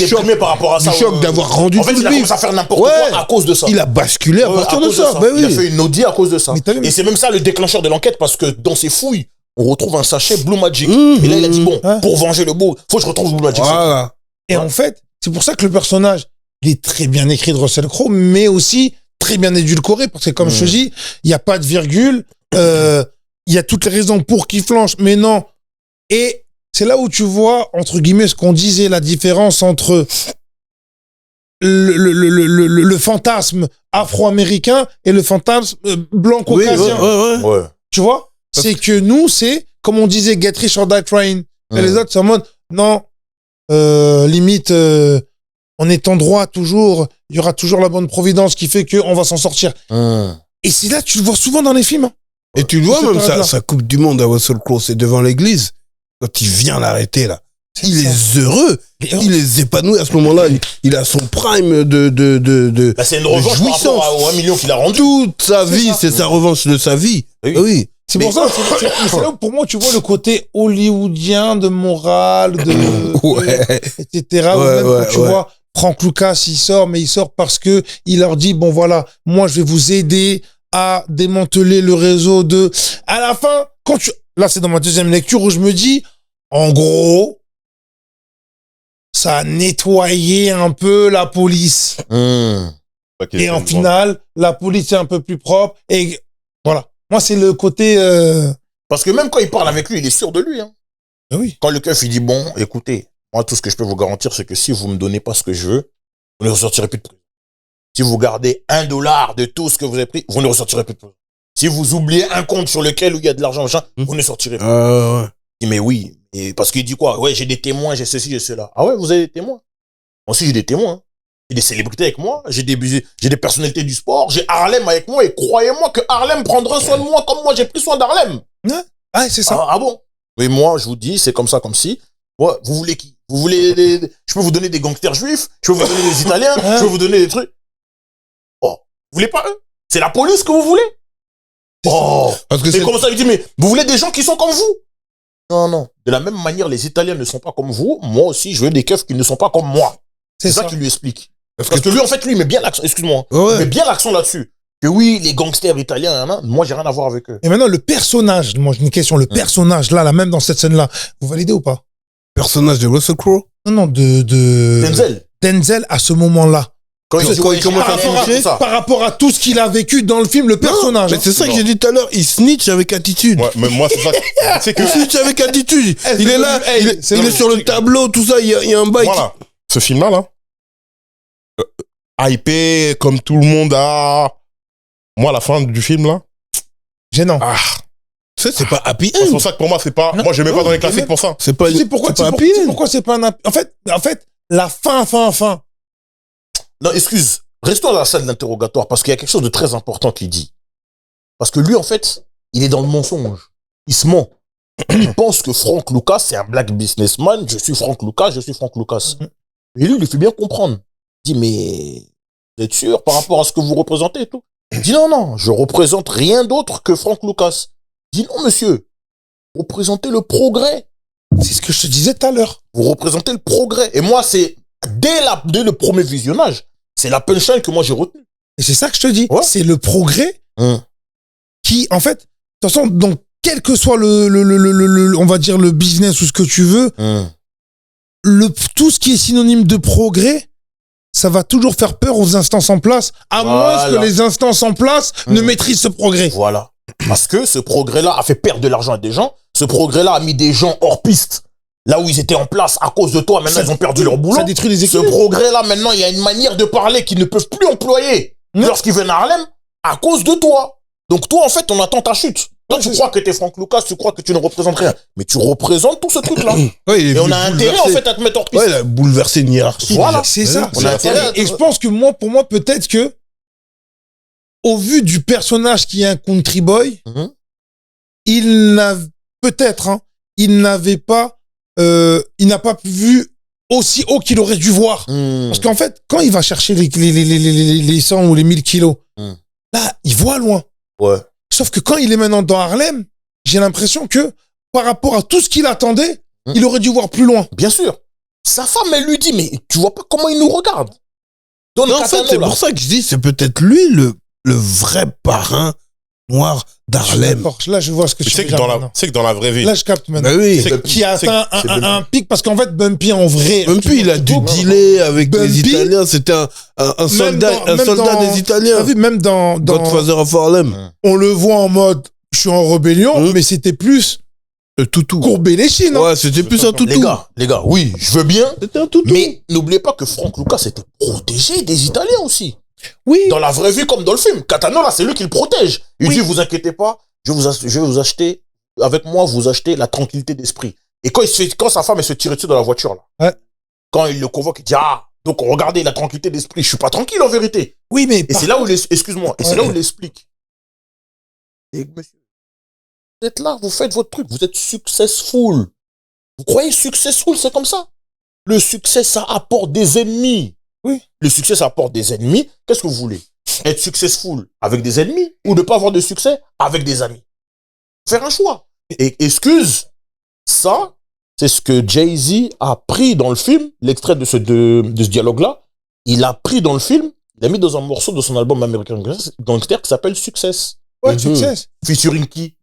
choc par rapport à ça. Du choc d'avoir rendu en fait, il a commencé à faire n'importe quoi à cause de ça. Il a basculé à partir de ça. Il a fait une audit à cause de ça. Et c'est même ça le déclencheur de l'enquête, parce que dans ses fouilles, on retrouve un sachet Blue Magic. Et là, il a dit, bon, pour venger le beau, faut que je retrouve Blue Magic. Voilà. Et en fait, c'est pour ça que le personnage, il est très bien écrit de Russell Crowe, mais aussi très bien édulcoré, parce que comme je te dis, il n'y a pas de virgule, il y a toutes les raisons pour qu'il flanche, mais non. Et c'est là où tu vois, entre guillemets, ce qu'on disait, la différence entre le fantasme afro-américain et le fantasme blanc-caucasien. Ouais. Tu vois? C'est que nous, c'est, comme on disait, get rich or die trying. Et les autres, c'est en mode, non, limite, on est en droit toujours, il y aura toujours la bonne providence qui fait qu'on va s'en sortir. Et c'est là, tu le vois souvent dans les films. Hein. Et tu le vois même, sa Coupe du Monde à Russell Crowe, c'est devant l'église. Quand il vient l'arrêter, là. Il est heureux. Il est épanoui à ce moment-là. Il a son prime de c'est une revanche par rapport aux $1 million qu'il a rendu. Toute sa vie, c'est sa revanche de sa vie. Oui. C'est pour ça, c'est là où pour moi tu vois le côté hollywoodien de morale, etc. Tu vois, Frank Lucas, il sort, mais il sort parce que il leur dit, bon voilà, moi je vais vous aider à démanteler le réseau de... À la fin, là c'est dans ma deuxième lecture où je me dis, en gros, ça a nettoyé un peu la police. Et en final, la police est un peu plus propre. Et voilà. Moi, c'est le côté... Parce que même quand il parle avec lui, il est sûr de lui. Hein. Oui. Quand le keuf, il dit, bon, écoutez, moi, tout ce que je peux vous garantir, c'est que si vous me donnez pas ce que je veux, vous ne ressortirez plus de prison. Si vous gardez $1 de tout ce que vous avez pris, vous ne ressortirez plus de prison. Si vous oubliez un compte sur lequel il y a de l'argent, machin, vous ne sortirez plus. Ouais. Il dit, mais oui. Et parce qu'il dit quoi? Ouais, j'ai des témoins, j'ai ceci, j'ai cela. Ah ouais, vous avez des témoins? Moi aussi, j'ai des témoins. J'ai des célébrités avec moi, j'ai des personnalités du sport, j'ai Harlem avec moi, et croyez-moi que Harlem prendra soin de moi comme moi j'ai pris soin d'Harlem. Ouais, c'est ça. Ah bon? Mais moi, je vous dis, c'est comme ça, comme si. Ouais, vous voulez qui? Vous voulez je peux vous donner des gangsters juifs, je peux vous donner des Italiens, je peux vous donner des trucs. Oh, vous voulez pas eux? C'est la police que vous voulez? Oh, parce que c'est comme ça, il dit, mais vous voulez des gens qui sont comme vous? Non. De la même manière, les Italiens ne sont pas comme vous, moi aussi, je veux des keufs qui ne sont pas comme moi. C'est ça qu'il lui explique. Parce que lui, en fait, lui, il met bien l'accent, excuse-moi, il met bien l'accent là-dessus. Que oui, les gangsters italiens, moi, j'ai rien à voir avec eux. Et maintenant, le personnage, moi, j'ai une question, le personnage, là, même dans cette scène-là, vous validez ou pas? Personnage de Russell Crowe? Non, de Denzel à ce moment-là. Quand il commence à toucher, par rapport à tout ce qu'il a vécu dans le film, le personnage. Mais c'est ça que j'ai dit tout à l'heure, il snitch avec attitude. Ouais, mais moi, c'est ça. C'est que il snitch avec attitude. Il est là, il est sur le tableau, tout ça, il y a un bail. Voilà. Ce film-là, là, hypé comme tout le monde a. Moi, à la fin du film, là. Gênant. Ça, c'est pas happy end. C'est pour ça que pour moi, c'est pas. Moi, je mets pas dans les classiques pour ça. C'est pas. Pourquoi c'est pas un happy end? En fait, la fin. Non, excuse. Restons dans la salle d'interrogatoire parce qu'il y a quelque chose de très important qu'il dit. Parce que lui, en fait, il est dans le mensonge. Il se ment. Il pense que Frank Lucas, c'est un black businessman. Je suis Frank Lucas. Et lui, il lui fait bien comprendre. Il dit, mais vous êtes sûr par rapport à ce que vous représentez et tout? Il dit, non, je représente rien d'autre que Frank Lucas. Il dit, non, monsieur, vous représentez le progrès. C'est ce que je te disais tout à l'heure. Vous représentez le progrès. Et moi, c'est dès le premier visionnage, c'est la punchline que moi j'ai retenue. Et c'est ça que je te dis. Ouais. C'est le progrès qui, en fait, de toute façon, donc, quel que soit on va dire le business ou ce que tu veux, tout ce qui est synonyme de progrès, ça va toujours faire peur aux instances en place, à moins que les instances en place ne maîtrisent ce progrès. Voilà. Parce que ce progrès-là a fait perdre de l'argent à des gens. Ce progrès-là a mis des gens hors piste. Là où ils étaient en place à cause de toi, maintenant ils ont perdu leur boulot. Ça détruit les équipes. Ce progrès-là, maintenant, il y a une manière de parler qu'ils ne peuvent plus employer lorsqu'ils viennent à Harlem à cause de toi. Donc toi, en fait, on attend ta chute. Toi, tu crois que t'es Frank Lucas, tu crois que tu ne représentes rien. Mais tu représentes tout ce truc-là. Et on a intérêt, en fait, à te mettre hors piste. Ouais, il a bouleversé une hiérarchie. Voilà. C'est ça. On a intérêt. Et je pense que pour moi, peut-être que, au vu du personnage qui est un country boy, il n'a pas vu aussi haut qu'il aurait dû voir. Parce qu'en fait, quand il va chercher les 100 ou les 1000 kilos, là, il voit loin. Ouais. Sauf que quand il est maintenant dans Harlem, j'ai l'impression que, par rapport à tout ce qu'il attendait, il aurait dû voir plus loin. Bien sûr. Sa femme, elle lui dit, mais tu vois pas comment il nous regarde. En fait, c'est pour ça que je dis, c'est peut-être lui le vrai parrain noir d'Harlem. Là, je vois ce que tu sais que dans la vraie vie. Là, je capte maintenant. Bah oui. Qui a atteint un pic, parce qu'en fait, Bumpy, en vrai. Bumpy, il a dû dealer avec les Italiens. C'était un soldat des Italiens. T'as vu, même dans Godfather of Harlem. On le voit en mode, je suis en rébellion, mais c'était plus toutou. Courber les chines. Ouais, c'était plus un toutou. Les gars, oui, je veux bien. C'était un toutou. Mais n'oubliez pas que Frank Lucas était protégé des Italiens aussi. Oui. Dans la vraie vie comme dans le film. Catanola, c'est lui qui le protège. Il dit, vous inquiétez pas, je vais vous acheter, avec moi, vous achetez la tranquillité d'esprit. Et quand sa femme, elle se tire dessus dans la voiture, là. Quand il le convoque, il dit, donc regardez, la tranquillité d'esprit, je suis pas tranquille en vérité. Oui, mais. Et c'est là où excuse-moi, et c'est là où il explique. Et monsieur, vous êtes là, vous faites votre truc, vous êtes successful. Vous croyez successful, c'est comme ça? Le succès, ça apporte des ennemis. Oui. Le succès, ça apporte des ennemis. Qu'est-ce que vous voulez? Être successful avec des ennemis ou ne pas avoir de succès avec des amis? Faire un choix. Et excuse, ça, c'est ce que Jay-Z a pris dans le film, l'extrait de ce dialogue-là. Il a pris dans le film, il a mis dans un morceau de son album American Gangster qui s'appelle Success. Ouais, Success. Featuring qui?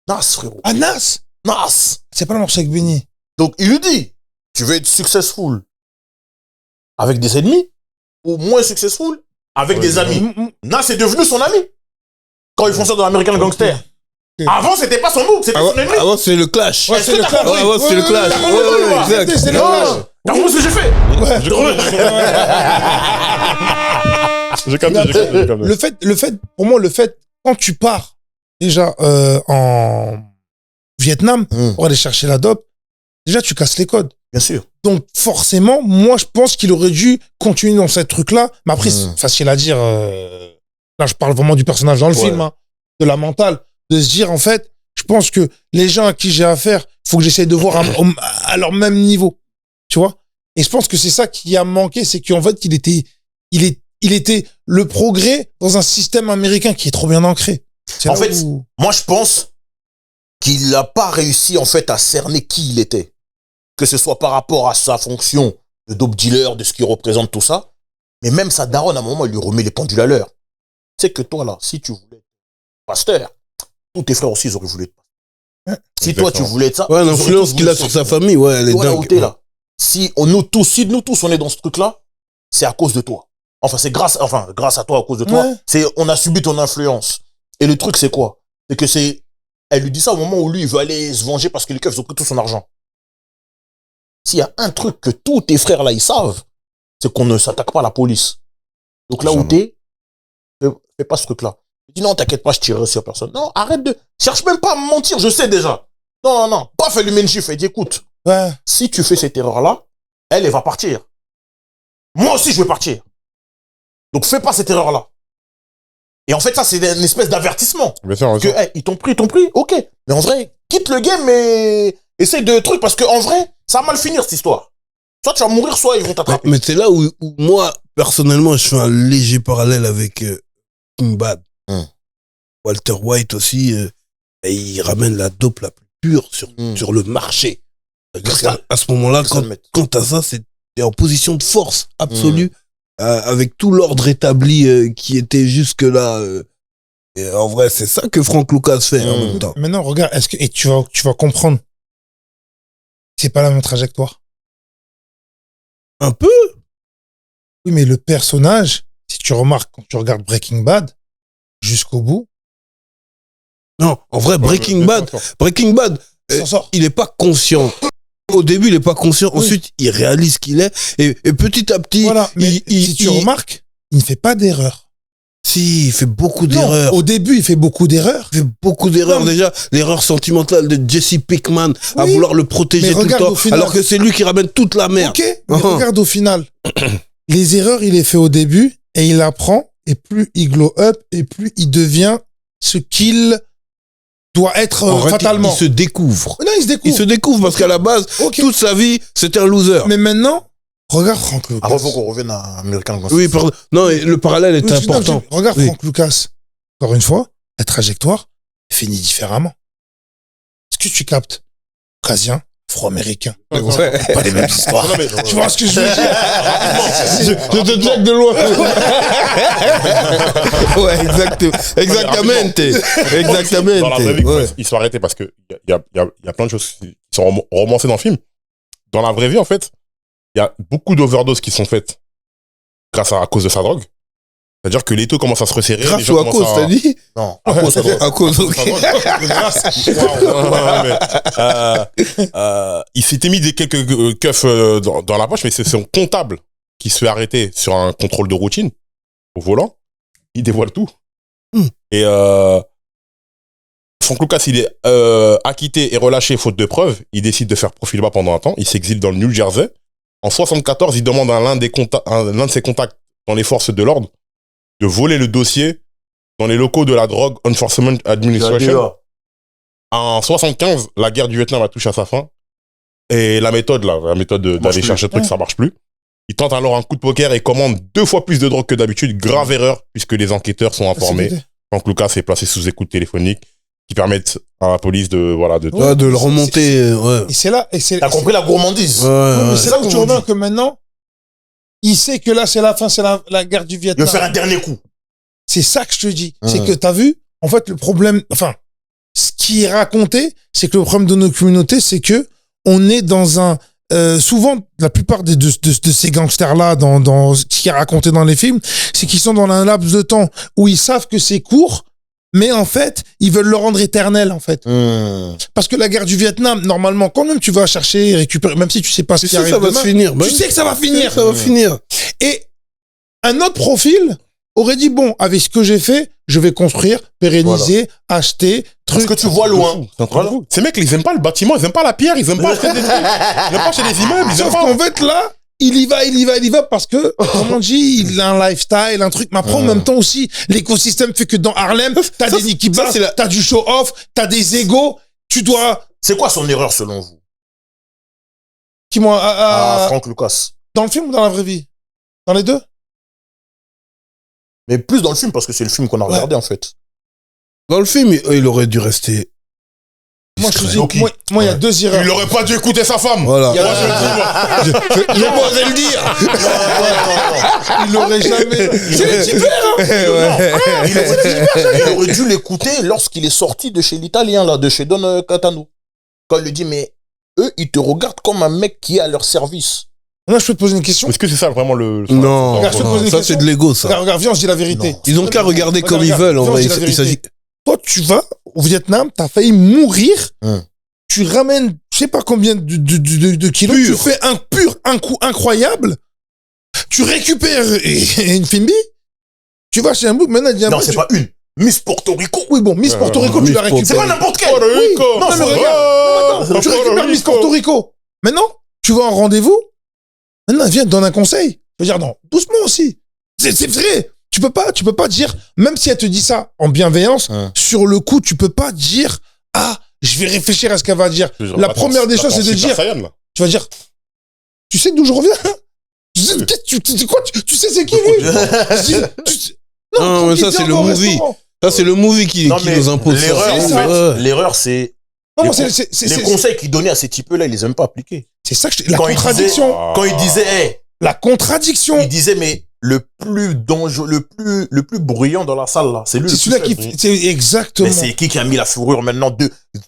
Nas, frérot. Ah, Nas? Nas. C'est pas le morceau avec Benny. Donc, il lui dit, tu veux être successful avec des ennemis ou moins successful avec des amis. Nas est devenu son ami quand ils font ça dans American Gangster. Avant, c'était pas son move, c'était son ennemi. Avant, c'est le clash. Ouais, c'est le clash. Avant, c'est le clash. Exact. C'est le clash. T'as compris ce que j'ai fait? Ouais. J'ai capté. Le fait, pour moi, quand tu pars, déjà, en Vietnam, pour aller chercher la dope, déjà, tu casses les codes. Bien sûr. Donc, forcément, moi, je pense qu'il aurait dû continuer dans ce truc-là. Mais après, c'est facile à dire. Là, je parle vraiment du personnage dans le film, hein, de la mentale. De se dire, en fait, je pense que les gens à qui j'ai affaire, il faut que j'essaie de voir à leur même niveau. Tu vois? Et je pense que c'est ça qui a manqué, c'est qu'en fait, il était le progrès dans un système américain qui est trop bien ancré. En fait, moi, je pense qu'il n'a pas réussi, en fait, à cerner qui il était. Que ce soit par rapport à sa fonction de dope dealer, de ce qu'il représente, tout ça. Mais même sa daronne, à un moment, il lui remet les pendules à l'heure. Tu sais que toi, là, si tu voulais être pasteur, tous tes frères aussi, ils auraient voulu être pasteur. Si toi, tu voulais être ça. Ouais, l'influence qu'il a sur sa famille, ouais, elle est dingue. Là. Si nous tous, on est dans ce truc-là, c'est à cause de toi. Enfin, c'est grâce à toi, à cause de toi. Ouais. On a subi ton influence. Et le truc, c'est quoi? C'est que elle lui dit ça au moment où lui, il veut aller se venger parce que les keufs ont pris tout son argent. S'il y a un truc que tous tes frères là, ils savent, c'est qu'on ne s'attaque pas à la police. Donc là où t'es, fais pas ce truc-là. Il dit non, t'inquiète pas, je tirerai sur personne. Non, arrête cherche même pas à me mentir, je sais déjà. Non. Paf, elle lui met une gifle, elle dit écoute, si tu fais cette erreur-là, elle va partir. Moi aussi, je vais partir. Donc fais pas cette erreur-là. Et en fait, ça, c'est une espèce d'avertissement. Bien sûr, que, ils t'ont pris, ok. Mais en vrai, quitte le game et essaye de trucs, parce qu'en vrai, ça va mal finir, cette histoire. Soit tu vas mourir, soit ils vont t'attraper. Mais c'est là où moi, personnellement, je fais un léger parallèle avec King Bad. Walter White aussi, il ramène la dope la plus pure sur le marché. À ce moment-là, quand t'as ça, t'es en position de force absolue, avec tout l'ordre établi qui était jusque-là. Et en vrai, c'est ça que Frank Lucas fait en même temps. Maintenant, regarde, et tu vas comprendre. C'est pas la même trajectoire. Un peu. Oui, mais le personnage, si tu remarques, quand tu regardes Breaking Bad, jusqu'au bout. Non, en vrai, Breaking Bad, il est pas conscient. Au début, il est pas conscient. Oui. Ensuite, il réalise qu'il est. Et petit à petit, voilà. Mais si tu remarques, il ne fait pas d'erreurs. Si, il fait beaucoup d'erreurs. Au début, il fait beaucoup d'erreurs. Il fait beaucoup d'erreurs. Déjà, l'erreur sentimentale de Jesse Pinkman à vouloir le protéger tout le temps, final, alors que c'est lui qui ramène toute la merde. Ok, mais regarde au final. Les erreurs, il les fait au début et il apprend. Et plus il glow up, et plus il devient ce qu'il doit être fatalement. Il se découvre. Non, il se découvre. Il se découvre parce qu'à la base, toute sa vie, c'était un loser. Mais maintenant, regarde Frank Lucas. Alors, il faut qu'on revienne à American Gangster. Oui, pardon. Non, le parallèle est important. Regarde Frank Lucas. Encore une fois, la trajectoire finit différemment. Est-ce que tu captes? Caucasien, afro-américain. Pas les mêmes histoires. Non, mais, tu vois ce que je veux dire? Je te check de loin. Ouais, exactement. Dans la vraie vie, ils sont arrêtés parce que il y a plein de choses qui sont romancées dans le film. Dans la vraie vie, en fait, il y a beaucoup d'overdoses qui sont faites à cause de sa drogue. C'est-à-dire que les taux commencent à se resserrer. Grâce ou à cause, t'as dit? Non, à cause, ça doit. À cause, ok. Il s'était mis quelques keufs dans la poche, mais c'est son comptable qui se fait arrêter sur un contrôle de routine au volant. Il dévoile tout. Et Frank Lucas, il est acquitté et relâché faute de preuves. Il décide de faire profil bas pendant un temps. Il s'exile dans le New Jersey. En 74, il demande à l'un de ses contacts dans les forces de l'ordre de voler le dossier dans les locaux de la Drug Enforcement Administration. En 75, la guerre du Vietnam a touché à sa fin. Et la méthode d'aller chercher le truc, ça marche plus. Il tente alors un coup de poker et commande 2 fois plus de drogue que d'habitude. Grave erreur, puisque les enquêteurs sont informés. Frank Lucas est placé sous écoute téléphonique qui permettent à la police de le remonter. Ouais. Et c'est là. T'as compris la gourmandise. Ouais, c'est là où tu remarques que maintenant, il sait que là, c'est la fin, c'est la guerre du Vietnam. Il veut faire un dernier coup. C'est ça que je te dis. C'est que t'as vu, en fait, le problème, ce qui est raconté, c'est que le problème de nos communautés, c'est que on est dans un, souvent, la plupart de ces gangsters-là, dans ce qui est raconté dans les films, c'est qu'ils sont dans un laps de temps où ils savent que c'est court, mais en fait, ils veulent le rendre éternel, en fait. Parce que la guerre du Vietnam, normalement, quand même tu vas chercher et récupérer, même si tu sais pas ce qui arrive demain, tu sais que ça va finir. Ça va finir. Et un autre profil, aurait dit, bon, avec ce que j'ai fait, je vais construire, pérenniser, acheter, Parce que tu vois loin. Voilà. Ces mecs, ils aiment pas le bâtiment, ils aiment pas la pierre, ils aiment pas acheter des trucs, ils aiment pas acheter des immeubles, ils aiment Sauf pas. qu'en fait, là, il y va parce que, comme on dit, il a un lifestyle, un truc. Mais après, en même temps aussi, l'écosystème fait que dans Harlem, t'as des Nicky Bass, t'as du show-off, t'as des égos, tu dois... C'est quoi son erreur selon vous? Frank Lucas. Dans le film ou dans la vraie vie? Dans les deux? Mais plus dans le film, parce que c'est le film qu'on a regardé, en fait. Dans le film, il aurait dû rester. Moi, je te dis, moi, il y a deux erreurs. Il aurait pas dû écouter sa femme. Voilà. Moi, je le dis, moi. Je posais le dire. Il aurait jamais. C'est les petits pères, Il aurait dû l'écouter lorsqu'il est sorti de chez l'Italien, là, de chez Don Catano. Quand il lui dit, mais eux, ils te regardent comme un mec qui est à leur service. Là, je peux te poser une question. Est-ce que c'est ça vraiment le. Non, Regarde, je te pose une ça question. c'est de l'ego, ça. Regarde, viens, je dis la vérité. Ils ont qu'à regarder comme ils Regarde, veulent, en viens, vrai. je dis la Il s'agit. vérité. Toi, tu vas au Vietnam, t'as failli mourir. Tu ramènes, je sais pas combien de kilos. Pur. Tu fais un coup incroyable. Tu récupères une Fimbi. Tu vas chez un book, maintenant, il dit Non, c'est pas une. Miss Porto Rico. Oui, bon, Miss Porto Rico, tu Miss la récupères. C'est pas n'importe quelle. Oui. Rico. Non, mais regarde. Non, tu récupères Miss Porto Rico. Maintenant, tu vas en rendez-vous. Maintenant, viens, donne un conseil. Je veux dire, non, doucement aussi. C'est vrai. Tu peux pas dire, même si elle te dit ça en bienveillance, sur le coup, tu peux pas dire, ah, je vais réfléchir à ce qu'elle va dire. La première des choses, c'est de dire, tu vas dire, tu sais d'où je reviens? Tu sais c'est qui lui? Non, mais ça, c'est le movie. Ça, c'est le movie qui nous impose ça. L'erreur, en fait, l'erreur, c'est. Non, les conseils qu'il donnait à ces types-là, ils les aiment pas appliquer. C'est ça que je... La contradiction. Quand il disait, la contradiction. Il disait, mais le plus dangereux, le plus bruyant dans la salle, là, c'est lui. C'est celui-là qui, c'est exactement. Mais c'est qui a mis la fourrure maintenant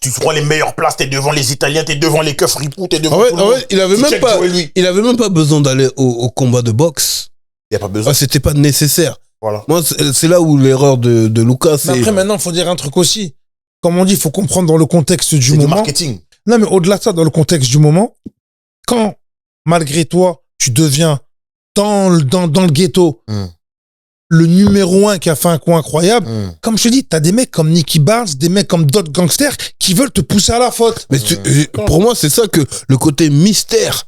tu prends les meilleures places, t'es devant les Italiens, t'es devant les keufs ripoux, t'es devant tout le monde. Il avait même pas besoin d'aller au combat de boxe. Il y a pas besoin. C'était pas nécessaire. Voilà. Moi, c'est là où l'erreur de Lucas, c'est. Mais après, maintenant, il faut dire un truc aussi. Comme on dit, il faut comprendre dans le contexte du moment. Du marketing. Non, mais au-delà de ça, dans le contexte du moment, quand, malgré toi, tu deviens dans le ghetto, le numéro 1 qui a fait un coup incroyable, comme je te dis, t'as des mecs comme Nicky Barnes, des mecs comme d'autres gangsters qui veulent te pousser à la faute. Mais pour moi, c'est ça que le côté mystère.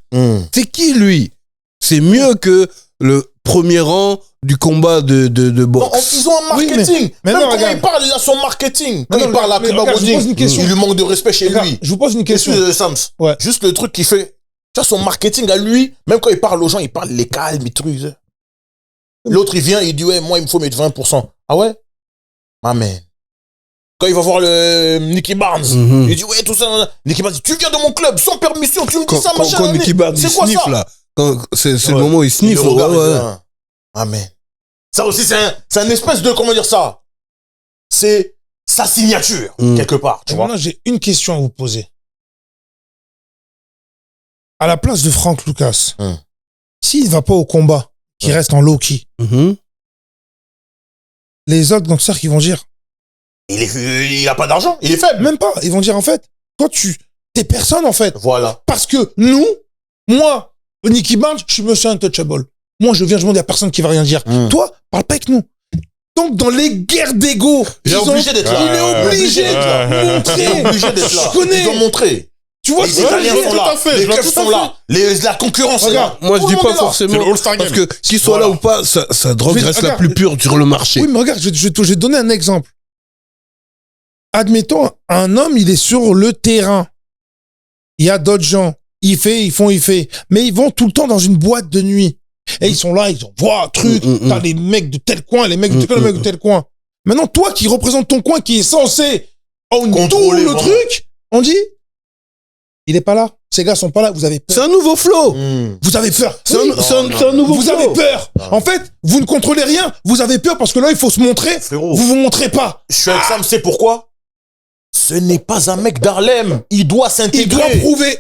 C'est qui, lui? C'est mieux que le premier rang du combat de boxe. Ils ont un marketing. Oui, mais même non, quand il parle, il a son marketing. Quand il parle à Cuba Gooding, il lui manque de respect chez lui. Je vous pose une question. Sams. Ouais. Juste le truc qu'il fait. Tu as son marketing à lui, même quand il parle aux gens, il parle les calmes, il trucs. L'autre, il vient, il dit, ouais, moi, il me faut mettre 20%. Ah ouais? Amen. Quand il va voir le Nicky Barnes, il dit, ouais, tout ça. Nicky Barnes dit, tu viens de mon club sans permission, tu me dis ça, machin. Quand Nicky Barnes, il sniffe, là. C'est le moment où il sniffe. Amen. Ça aussi, c'est un espèce de, comment dire ça? C'est sa signature, quelque part. Tu vois? Maintenant, j'ai une question à vous poser. À la place de Frank Lucas, s'il ne va pas au combat, qu'il reste en low-key, les autres gangsters qui vont dire... Il a pas d'argent, il est faible. Même pas, ils vont dire en fait, toi t'es personne en fait. Voilà. Parce que moi, Nicky Barnes, je suis monsieur untouchable. Moi, je viens, je demande, il n'y a personne qui va rien dire. Toi, parle pas avec nous. Donc, dans les guerres d'ego, il est obligé d'être là. Il est obligé de montrer. Il est obligé d'être là. Je connais. Ils ont montré. Tu vois, les Italiens sont là, les keufs sont là, la concurrence est là. Moi, je dis pas forcément, parce que qu'il soit là ou pas, sa drogue reste la plus pure sur le marché. Oui, mais regarde, je vais te donner un exemple. Admettons, un homme, il est sur le terrain. Il y a d'autres gens. Il fait. Mais ils vont tout le temps dans une boîte de nuit. Et ils sont là, ils voient truc. T'as les mecs de tel coin, les mecs de tel coin. Maintenant, toi qui représente ton coin, qui est censé contrôler le truc, on dit, il est pas là. Ces gars sont pas là. Vous avez peur. C'est un nouveau flow. Vous avez peur. C'est un nouveau flow. Vous avez peur. En fait, vous ne contrôlez rien. Vous avez peur parce que là, il faut se montrer. Frérot. Vous vous montrez pas. Je suis avec Sam, c'est pourquoi? Ce n'est pas un mec d'Harlem. Il doit s'intégrer. Il doit prouver.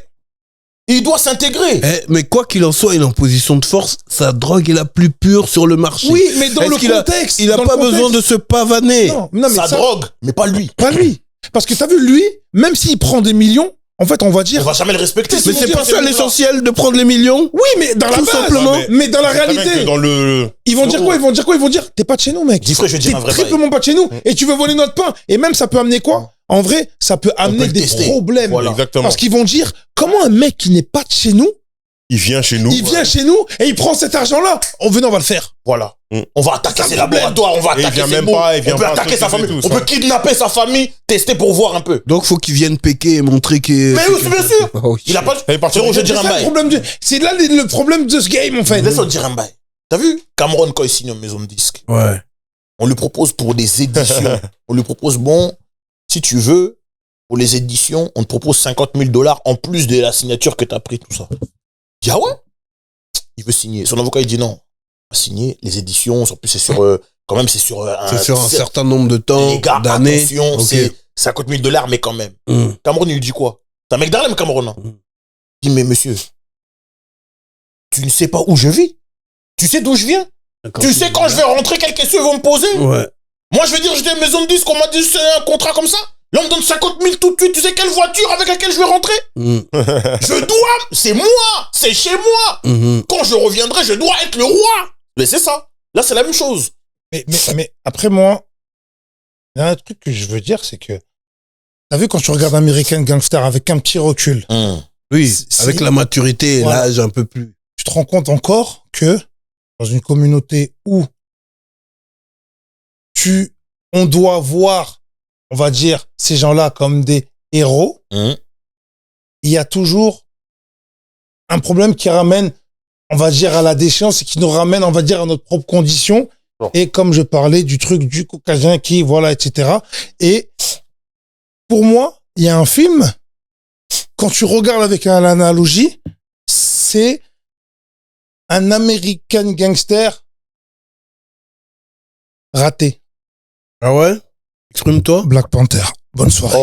Il doit s'intégrer. Mais quoi qu'il en soit, il est en position de force. Sa drogue est la plus pure sur le marché. Oui, mais dans le contexte. Il a pas besoin de se pavaner. Non, mais sa drogue, mais pas lui. Pas lui. Parce que t'as vu, lui, même s'il prend des millions, en fait, on va dire. On va jamais le respecter. Mais c'est pas ça l'essentiel de prendre les millions? Oui, mais dans la Tout base, simplement. mais dans la réalité. Dans le... Ils vont dire quoi? Ils vont dire, t'es pas de chez nous, mec. Dis frère, je vais dire un vrai bail. Triplement pas de chez nous. Et tu veux voler notre pain. Et même, ça peut amener quoi? En vrai, ça peut amener le des tester. problèmes. Voilà. Exactement. Parce qu'ils vont dire, comment un mec qui n'est pas de chez nous, Il vient chez nous. il vient chez nous et il prend cet argent-là. On va le faire. Voilà. On va attaquer ses laboratoires, on va Et il attaquer vient ses même bons. pas, il vient On peut pas attaquer sa s'occuper famille. de tout, On ça. peut kidnapper sa famille, tester pour voir un peu. Donc, faut qu'ils viennent péquer et montrer qu'il. Mais oui, bien sûr. Oh, Il a pas. Elle est partie Frérot, je vais dire un C'est ça le bail. problème c'est là le problème de ce game, en fait. Laisse-moi te dire un bail. T'as vu Cameron, quand il signe une maison de disques, Ouais. on lui propose pour des éditions. On lui propose, bon, si tu veux, pour les éditions, on te propose $50,000 en plus de la signature que t'as pris, tout ça. Il dit, ah ouais? Il veut signer. Son avocat, il dit non. On va signer les éditions. En plus, c'est sur, quand même, c'est sur C'est sur un certain nombre de temps, les gars, d'années. attention, Ok. c'est $50,000, mais quand même. Mm. Cameron, il lui dit quoi? C'est un mec d'Harlem, Cameron. Hein. Il dit, mais monsieur, tu ne sais pas où je vis. Tu sais d'où je viens. Tu sais quand je vais rentrer, quelles questions ils vont me poser. Ouais. Moi, je vais dire, j'étais une maison de disques, on m'a dit, c'est un contrat comme ça. Là, on me donne 50 000 tout de suite. Tu sais quelle voiture avec laquelle je vais rentrer? Mm. Je dois, c'est moi, c'est chez moi. Mhm. Quand je reviendrai, je dois être le roi. Mais c'est ça. Là, c'est la même chose. Mais après, moi, il y a un truc que je veux dire, c'est que, t'as vu quand tu regardes American Gangster avec un petit recul, Oui, Si- avec la maturité et Voilà. l'âge un peu plus. tu te rends compte encore que dans une communauté où on doit voir, on va dire, ces gens-là comme des héros, il y a toujours un problème qui ramène, on va dire, à la déchéance et qui nous ramène, on va dire, à notre propre condition. Bon. Et comme je parlais du truc du caucasien qui, voilà, etc. Et pour moi, il y a un film, quand tu regardes avec l'analogie, c'est un American Gangster raté. Ah ouais? Exprime-toi. Black Panther. Bonne soirée.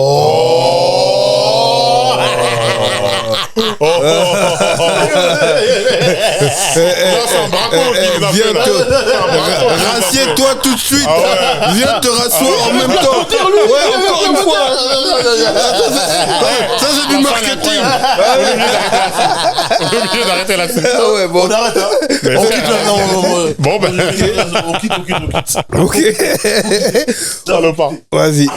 Rassieds-toi tout de suite. Viens te rasseoir en même temps. Ouais, encore une fois. Ça, c'est du marketing. On est obligé d'arrêter là-dessus. Ah ouais, bon. On arrête, hein. Mais On c'est- quitte maintenant. Bon, ben, On quitte. Ok. salopard. Vas-y.